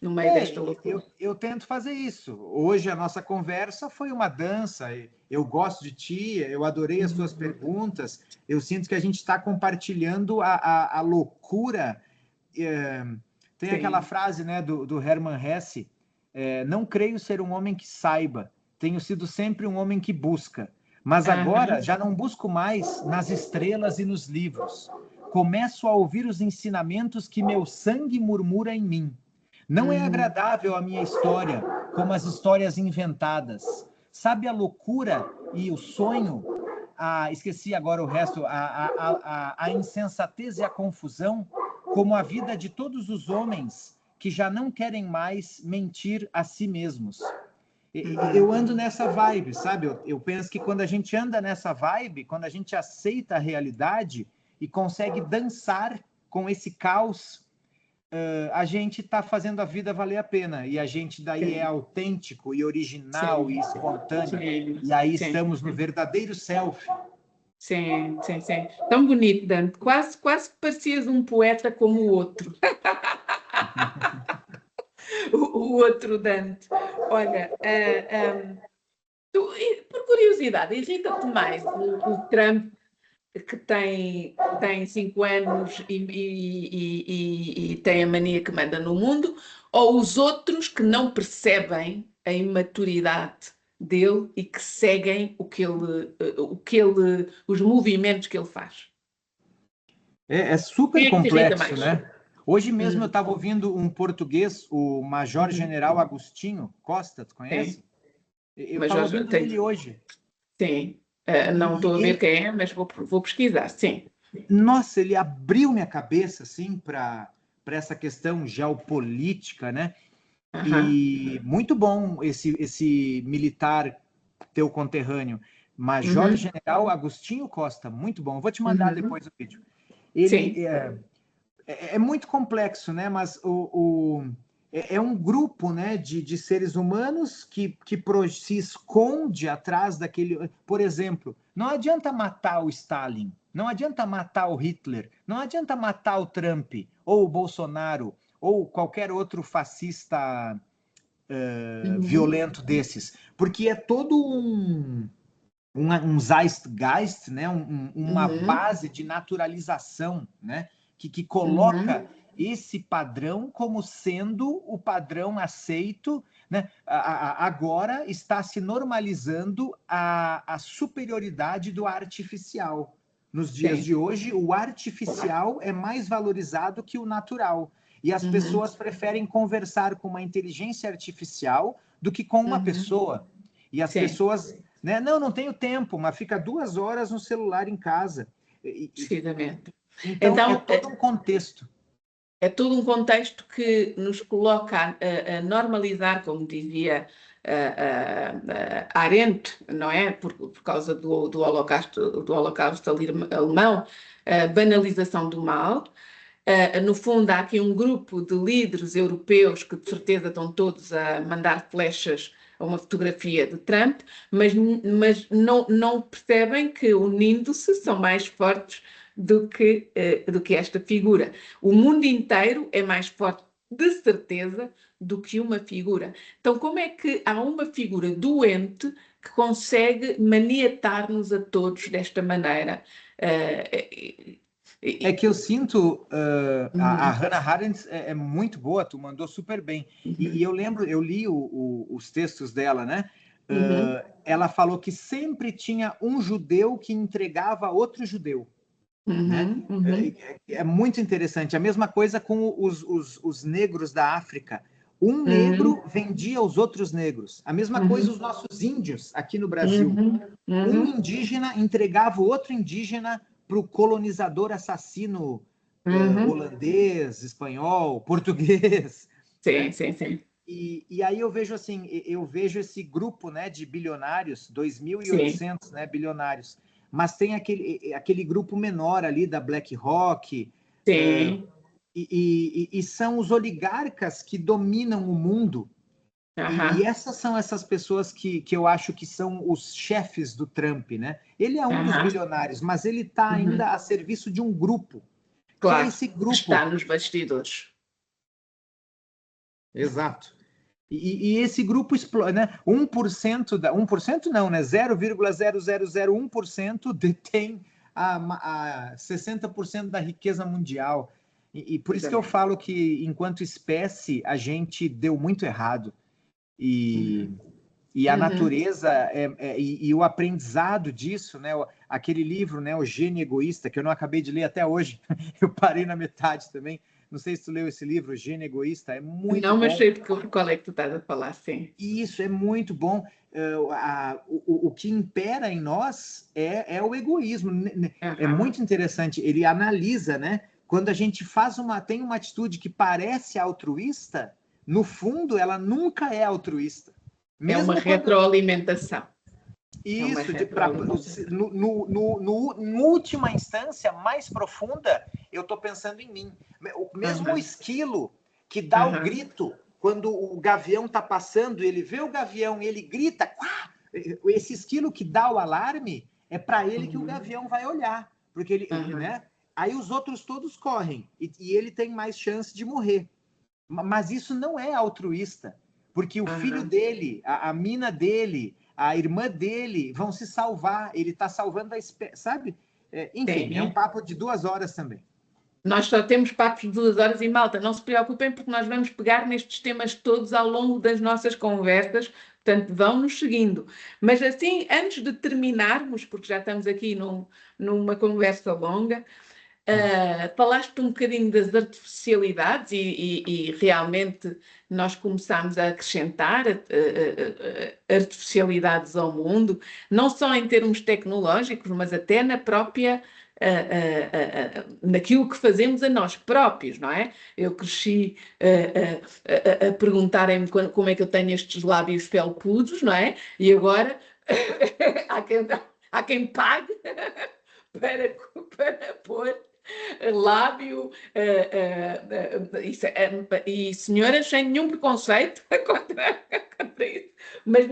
Speaker 1: no meio desta loucura?
Speaker 2: eu tento fazer isso. Hoje a nossa conversa foi uma dança. Eu gosto de ti, eu adorei as tuas
Speaker 1: Uhum.
Speaker 2: perguntas. Eu sinto que a gente está compartilhando a loucura, é, Tem aquela
Speaker 1: sim.
Speaker 2: frase, né, do Hermann Hesse, não creio ser um homem que saiba, tenho sido sempre um homem que busca, mas agora
Speaker 1: Aham.
Speaker 2: já não busco mais nas estrelas e nos livros. Começo a ouvir os ensinamentos que meu sangue murmura em mim. Não é
Speaker 1: Uhum.
Speaker 2: agradável a minha história, como as histórias inventadas. Sabe a loucura e o sonho? Esqueci agora o resto. A insensatez e a confusão, como a vida de todos os homens que já não querem mais mentir a si mesmos. Eu
Speaker 1: Uhum.
Speaker 2: ando nessa vibe, sabe? Eu penso que quando a gente anda nessa vibe, quando a gente aceita a realidade e consegue dançar com esse caos, a gente está fazendo a vida valer a pena. E a gente daí é
Speaker 1: Sim,
Speaker 2: autêntico e original e
Speaker 1: sim,
Speaker 2: espontâneo.
Speaker 1: sim,
Speaker 2: E aí
Speaker 1: sim.
Speaker 2: estamos no verdadeiro self.
Speaker 1: Sim, sim, sim. Tão bonito, Dante. Quase, quase que parecias um poeta como o outro. O outro Dante. Olha, por curiosidade, irrita-te mais o Trump que tem 5 anos e tem a mania que manda no mundo, ou os outros que não percebem a imaturidade dele e que seguem os movimentos que ele faz?
Speaker 2: É super
Speaker 1: Quem é que te irrita
Speaker 2: complexo,
Speaker 1: mais?
Speaker 2: né? Hoje mesmo eu
Speaker 1: Hum,
Speaker 2: estava ouvindo um português, o Major
Speaker 1: uhum,
Speaker 2: General Agostinho Costa, tu
Speaker 1: sim,
Speaker 2: conhece? Eu
Speaker 1: mas
Speaker 2: estava
Speaker 1: já
Speaker 2: ouvindo ele
Speaker 1: tem,
Speaker 2: hoje.
Speaker 1: sim. Não
Speaker 2: E
Speaker 1: estou a ver
Speaker 2: ele,
Speaker 1: quem é, mas vou pesquisar, sim.
Speaker 2: nossa, ele abriu minha cabeça assim para essa questão geopolítica, né?
Speaker 1: Aham,
Speaker 2: E muito bom esse militar teu conterrâneo, Major
Speaker 1: uhum,
Speaker 2: General Agostinho Costa, muito bom. Eu vou te mandar
Speaker 1: uhum,
Speaker 2: depois o vídeo. Ele
Speaker 1: sim,
Speaker 2: é muito complexo, né? Mas é um grupo, né, de seres humanos que se esconde atrás daquele. Por exemplo, não adianta matar o Stalin, não adianta matar o Hitler, não adianta matar o Trump, ou o Bolsonaro, ou qualquer outro fascista
Speaker 1: uhum,
Speaker 2: violento desses, porque é todo um Zeitgeist, né? Uma
Speaker 1: uhum,
Speaker 2: base de naturalização, né? Que coloca
Speaker 1: uhum,
Speaker 2: esse padrão como sendo o padrão aceito, né? Agora está se normalizando a superioridade do artificial. Nos dias
Speaker 1: sim,
Speaker 2: de hoje, o artificial é mais valorizado que o natural. E as
Speaker 1: uhum,
Speaker 2: pessoas preferem conversar com uma inteligência artificial do que com uma
Speaker 1: uhum,
Speaker 2: pessoa. E as
Speaker 1: sim,
Speaker 2: pessoas, né? Não tenho tempo, mas fica 2 horas no celular em casa.
Speaker 1: precisamente.
Speaker 2: Então, é
Speaker 1: Então,
Speaker 2: todo um contexto.
Speaker 1: é todo um contexto que nos coloca a normalizar, como dizia Arendt, não é? Por causa do Holocausto alemão, a banalização do mal. No fundo, há aqui um grupo de líderes europeus que de certeza estão todos a mandar flechas a uma fotografia de Trump, mas não percebem que, unindo-se, são mais fortes do que esta figura. O mundo inteiro é mais forte, de certeza, do que uma figura. Então, como é que há uma figura doente que consegue maniatar-nos a todos desta maneira? Uh,
Speaker 2: É que eu sinto, a
Speaker 1: Uhum,
Speaker 2: Hannah Arendt é muito boa, tu mandou super bem. E
Speaker 1: uhum,
Speaker 2: eu lembro, eu li os textos dela, né?
Speaker 1: uhum,
Speaker 2: Ela falou que sempre tinha um judeu que entregava outro judeu. Né?
Speaker 1: uhum, uhum,
Speaker 2: É muito interessante. A mesma coisa com os negros da África. Um
Speaker 1: uhum,
Speaker 2: negro vendia os outros negros. A mesma coisa os
Speaker 1: uhum,
Speaker 2: nossos índios aqui no Brasil.
Speaker 1: uhum,
Speaker 2: Um
Speaker 1: uhum,
Speaker 2: indígena entregava o outro indígena para o colonizador assassino
Speaker 1: uhum.
Speaker 2: holandês, espanhol, português,
Speaker 1: Sim,
Speaker 2: né?
Speaker 1: sim, sim,
Speaker 2: E aí eu vejo assim, eu vejo esse grupo, né, de bilionários,
Speaker 1: sim,
Speaker 2: 2.800, né, bilionários, mas tem aquele grupo menor ali da BlackRock,
Speaker 1: sim.
Speaker 2: e são os oligarcas que dominam o mundo. E
Speaker 1: Aham,
Speaker 2: essas pessoas que eu acho que são os chefes do Trump, né? Ele é um dos
Speaker 1: aham,
Speaker 2: bilionários, mas ele está
Speaker 1: uhum.
Speaker 2: ainda a serviço de um grupo, que é
Speaker 1: Claro,
Speaker 2: esse
Speaker 1: que está
Speaker 2: grupo.
Speaker 1: nos bastidores.
Speaker 2: Exato. E esse grupo explode, né? 1% não, né? 0,0001% detém a 60% da riqueza mundial. E por isso que eu falo que, enquanto espécie, a gente deu muito errado. E a natureza e o aprendizado disso, né? Aquele livro, né? O Gênio Egoísta, que eu não acabei de ler até hoje, eu parei na metade também. Não sei se tu leu esse livro, O Gênio Egoísta, é muito
Speaker 1: Não, mas
Speaker 2: bom.
Speaker 1: sei de qual é que tu estás a falar, sim.
Speaker 2: E isso é muito bom. O que impera em nós é o egoísmo. É muito interessante. Ele analisa, né? Quando a gente tem uma atitude que parece altruísta, no fundo, ela nunca é altruísta.
Speaker 1: É uma
Speaker 2: Mesmo quando...
Speaker 1: retroalimentação.
Speaker 2: Isso, no última instância, mais profunda, eu estou pensando em mim. O mesmo esquilo que dá o grito quando o gavião está passando, ele vê o gavião e ele grita, quá! Esse esquilo que dá o alarme é para ele que o gavião vai olhar, porque ele, né? Aí os outros todos correm e ele tem mais chance de morrer. Mas isso não é altruísta, porque o filho dele, a mina dele, a irmã dele vão se salvar. Ele está salvando a espécie, sabe? Enfim, é um papo de 2 horas também.
Speaker 1: Nós só temos papos de 2 horas e, malta, não se preocupem porque nós vamos pegar nestes temas todos ao longo das nossas conversas, portanto vão-nos seguindo. Mas assim, antes de terminarmos, porque já estamos aqui numa conversa longa, falaste um bocadinho das artificialidades e realmente nós começámos a acrescentar artificialidades ao mundo, não só em termos tecnológicos, mas até na própria naquilo que fazemos a nós próprios, não é? Eu cresci a perguntarem-me como é que eu tenho estes lábios felpudos, não é? E agora há quem pague para pôr lábio e senhoras sem nenhum preconceito contra isso, mas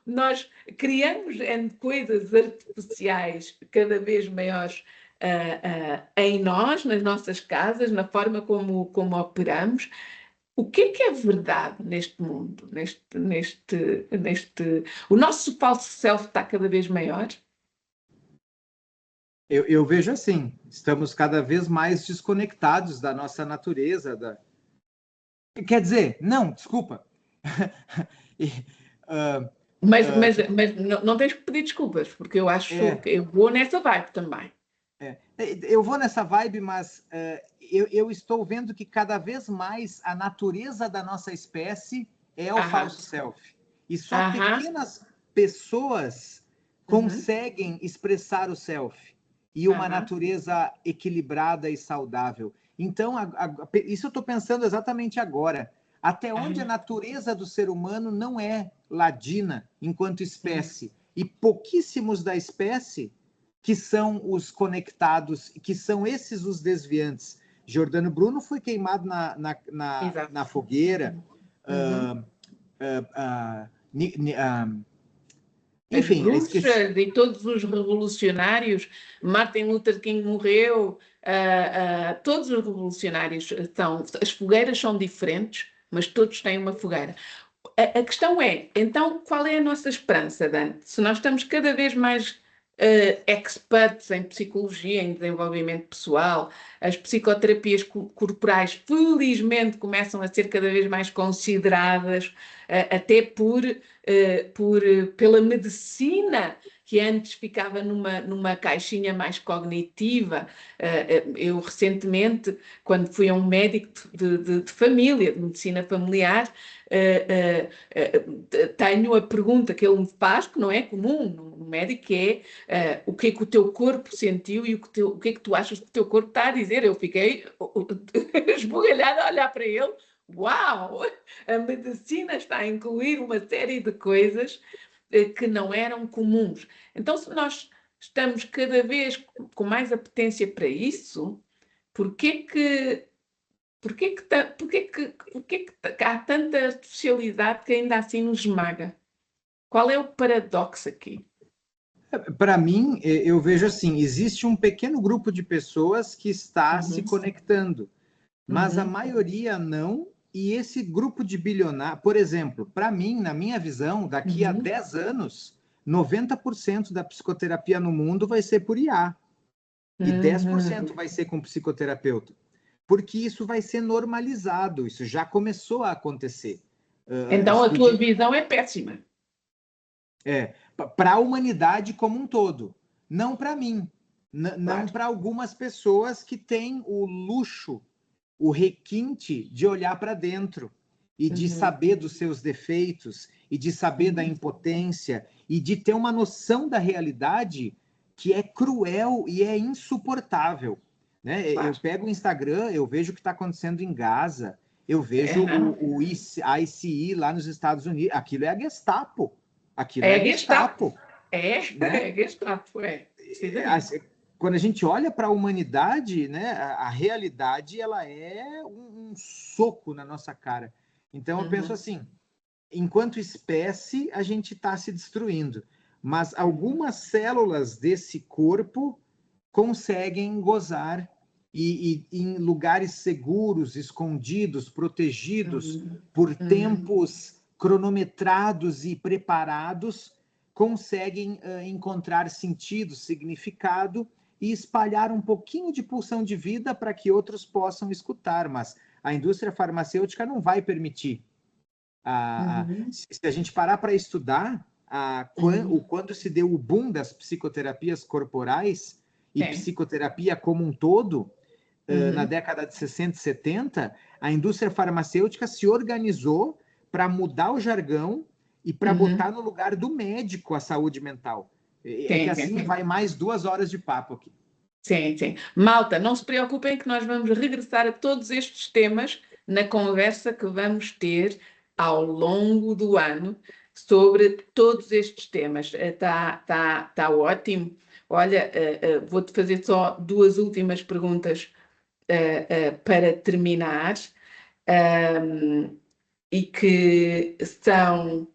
Speaker 1: nós criamos coisas artificiais cada vez maiores em nós, nas nossas casas, na forma como operamos. O que é verdade neste mundo? O nosso falso self está cada vez maior?
Speaker 2: Eu vejo assim, estamos cada vez mais desconectados da nossa natureza. Quer dizer, não, desculpa.
Speaker 1: Mas não tens que pedir desculpas, porque eu acho que eu vou nessa vibe também.
Speaker 2: Eu vou nessa vibe, mas eu estou vendo que cada vez mais a natureza da nossa espécie é o falso self. E só pequenas pessoas conseguem expressar o self e uma natureza equilibrada e saudável. Então, isso eu estou pensando exatamente agora. Até onde a natureza do ser humano não é ladina enquanto espécie. E pouquíssimos da espécie que são os conectados, que são esses os desviantes. Giordano Bruno foi queimado na fogueira.
Speaker 1: Enfim, as bruxas e todos os revolucionários, Martin Luther King morreu, todos os revolucionários as fogueiras são diferentes, mas todos têm uma fogueira. A questão é, então, qual é a nossa esperança, Dante? Se nós estamos cada vez mais experts em psicologia, em desenvolvimento pessoal, as psicoterapias corporais, felizmente, começam a ser cada vez mais consideradas, até pela medicina, que antes ficava numa caixinha mais cognitiva. Eu, recentemente, quando fui a um médico de família, de medicina familiar, tenho a pergunta que ele me faz, que não é comum no médico, que é o que é que o teu corpo sentiu e o que é que tu achas que o teu corpo está a dizer. Eu fiquei esbugalhada a olhar para ele. Uau! A medicina está a incluir uma série de coisas que não eram comuns. Então, se nós estamos cada vez com mais apetência para isso, porquê que há tanta artificialidade que ainda assim nos esmaga? Qual é o paradoxo aqui?
Speaker 2: Para mim, eu vejo assim, existe um pequeno grupo de pessoas que está se conectando, mas a maioria não, e esse grupo de bilionários, por exemplo, para mim, na minha visão, daqui a 10 anos, 90% da psicoterapia no mundo vai ser por IA, e 10% vai ser com psicoterapeuta. porque isso vai ser normalizado, isso já começou a acontecer.
Speaker 1: Então a tua visão é péssima.
Speaker 2: Para a humanidade como um todo, não para mim, não
Speaker 1: Claro.
Speaker 2: para algumas pessoas que têm o luxo, o requinte de olhar para dentro e de saber dos seus defeitos e de saber da impotência e de ter uma noção da realidade que é cruel e é insuportável, né?
Speaker 1: Claro.
Speaker 2: Eu pego o Instagram, eu vejo o que está acontecendo em Gaza, eu vejo o ICI lá nos Estados Unidos, aquilo é a Gestapo. Aquilo é Gestapo.
Speaker 1: É Gestapo,
Speaker 2: Quando a gente olha para a humanidade, né, a realidade ela é um soco na nossa cara. Então eu penso assim, enquanto espécie a gente está se destruindo, mas algumas células desse corpo conseguem gozar e em lugares seguros, escondidos, protegidos por tempos cronometrados e preparados, conseguem encontrar sentido, significado e espalhar um pouquinho de pulsão de vida para que outros possam escutar, mas a indústria farmacêutica não vai permitir. Se a gente parar para estudar quando se deu o boom das psicoterapias corporais e psicoterapia como um todo, na década de 60 e 70, a indústria farmacêutica se organizou para mudar o jargão e para botar no lugar do médico a saúde mental. É que assim vai mais 2 horas de papo aqui.
Speaker 1: Sim. Malta, não se preocupem que nós vamos regressar a todos estes temas na conversa que vamos ter ao longo do ano sobre todos estes temas. Está ótimo. Olha, vou-te fazer só 2 últimas perguntas para terminar, e que são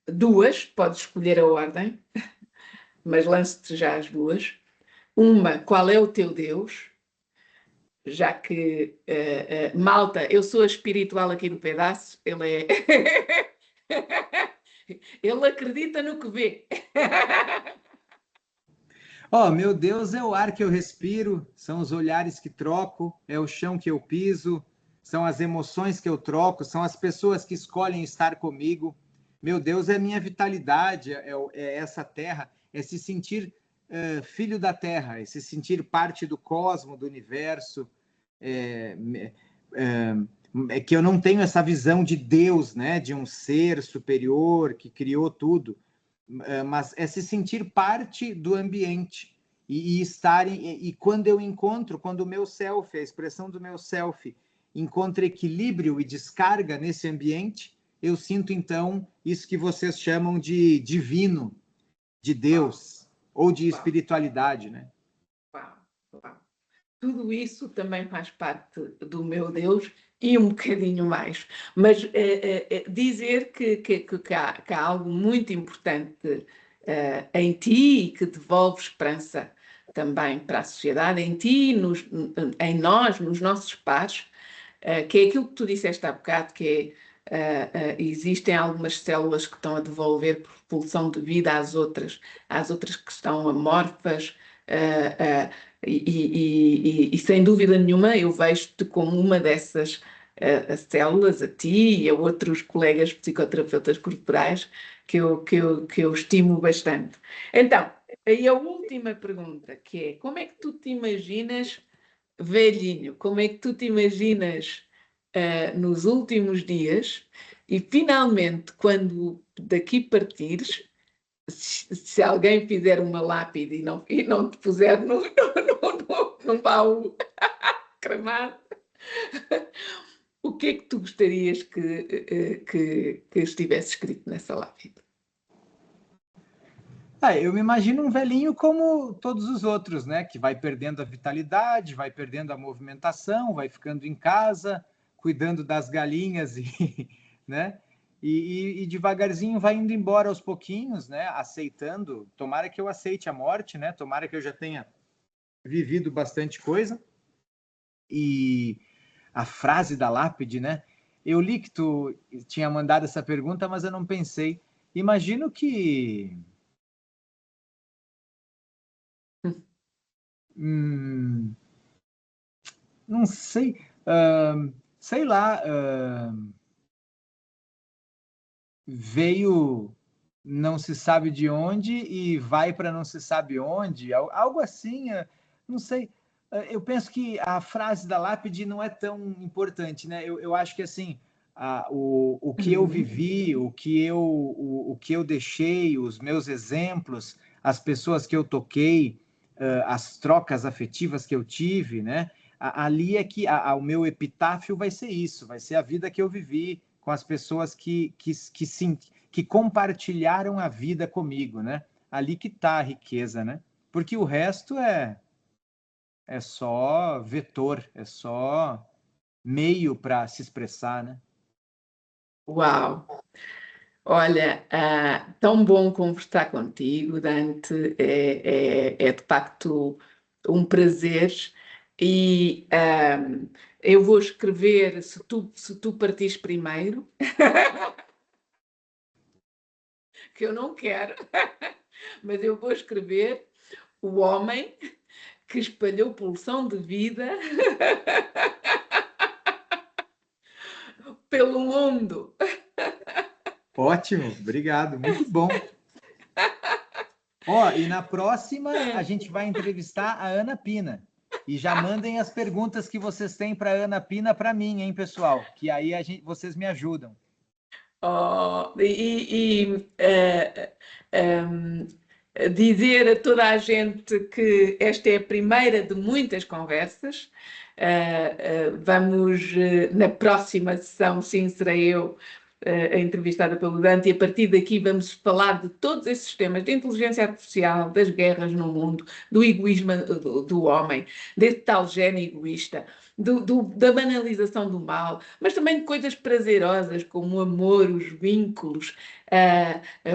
Speaker 1: 2, podes escolher a ordem, mas lance-te já as 2. Uma, qual é o teu Deus? Já que, malta, eu sou a espiritual aqui do pedaço, ele é... ele acredita no que vê.
Speaker 2: Meu Deus, é o ar que eu respiro, são os olhares que troco, é o chão que eu piso, são as emoções que eu troco, são as pessoas que escolhem estar comigo. Meu Deus, é minha vitalidade, é essa terra, é se sentir filho da terra, é se sentir parte do cosmo, do universo. É que eu não tenho essa visão de Deus, né, de um ser superior que criou tudo, mas é se sentir parte do ambiente e estar e quando eu encontro, quando o meu self, a expressão do meu self, encontra equilíbrio e descarga nesse ambiente, eu sinto então isso que vocês chamam de divino, de Deus ou de espiritualidade, né?
Speaker 1: Tudo isso também faz parte do meu Deus e um bocadinho mais. Mas dizer que há algo muito importante em ti e que devolve esperança também para a sociedade, em ti, em nós, nos nossos pares, que é aquilo que tu disseste há bocado, que existem algumas células que estão a devolver propulsão de vida às outras que estão amorfas, e sem dúvida nenhuma eu vejo-te como uma dessas células, a ti e a outros colegas psicoterapeutas corporais que eu estimo bastante. Então, aí a última pergunta, que é: como é que tu te imaginas velhinho? Como é que tu te imaginas nos últimos dias e finalmente, quando daqui partires, se alguém fizer uma lápide e não te puser num baú cremado, o que é que tu gostarias que estivesse escrito nessa lápide?
Speaker 2: Eu me imagino um velhinho como todos os outros, né? Que vai perdendo a vitalidade, vai perdendo a movimentação, vai ficando em casa, cuidando das galinhas né? E devagarzinho vai indo embora aos pouquinhos, né? Aceitando. Tomara que eu aceite a morte, né? Tomara que eu já tenha vivido bastante coisa. E a frase da lápide, né? Eu li que tu tinha mandado essa pergunta, mas eu não pensei. Imagino que não sei, sei lá, veio não se sabe de onde e vai para não se sabe onde, algo assim, não sei. Eu penso que a frase da lápide não é tão importante, né? Eu acho que assim, o que eu vivi, o que eu deixei, os meus exemplos, as pessoas que eu toquei, as trocas afetivas que eu tive, né? Ali é que o meu epitáfio vai ser isso, vai ser a vida que eu vivi com as pessoas que compartilharam a vida comigo, né? Ali que está a riqueza, né? Porque o resto é só vetor, é só meio para se expressar, né?
Speaker 1: Uau! Olha, tão bom conversar contigo, Dante. É de facto um prazer. E eu vou escrever, se tu partires primeiro, que eu não quero, mas eu vou escrever o homem que espalhou pulsão de vida pelo mundo.
Speaker 2: Ótimo, obrigado, muito bom. Ó, e na próxima a gente vai entrevistar a Ana Pina. E já mandem as perguntas que vocês têm para a Ana Pina para mim, hein, pessoal? Que aí vocês me ajudam.
Speaker 1: Oh, dizer a toda a gente que esta é a primeira de muitas conversas. Vamos, na próxima sessão, sim, serei eu a entrevistada pelo Dante, e a partir daqui vamos falar de todos esses temas, da inteligência artificial, das guerras no mundo, do egoísmo do homem, desse tal gene egoísta, da banalização do mal, mas também de coisas prazerosas como o amor, os vínculos,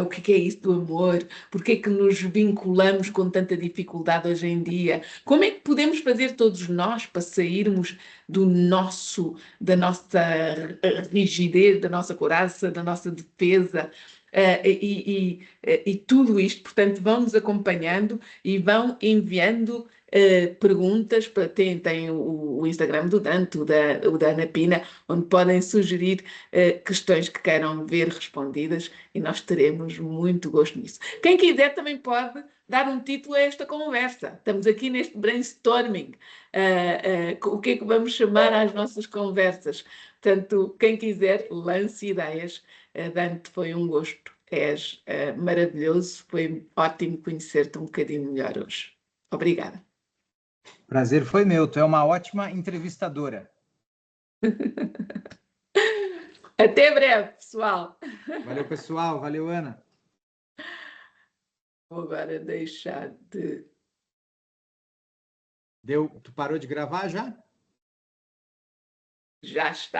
Speaker 1: o que é isso do amor, porque é que nos vinculamos com tanta dificuldade hoje em dia, como é que podemos fazer todos nós para sairmos da nossa rigidez, da nossa coraça, da nossa defesa. E tudo isto, portanto, vão-nos acompanhando e vão enviando perguntas. Tem o Instagram do Dante, o da Ana Pina, onde podem sugerir questões que queiram ver respondidas e nós teremos muito gosto nisso. Quem quiser também pode dar um título a esta conversa. Estamos aqui neste brainstorming. O que é que vamos chamar às nossas conversas? Portanto, quem quiser, lance ideias. Dante, foi um gosto. És maravilhoso. Foi ótimo conhecer-te um bocadinho melhor hoje. Obrigada.
Speaker 2: Prazer foi meu, tu é uma ótima entrevistadora.
Speaker 1: Até breve, pessoal.
Speaker 2: Valeu, pessoal. Valeu, Ana.
Speaker 1: Vou agora deixar de.
Speaker 2: Deu, tu parou de gravar já?
Speaker 1: Já está.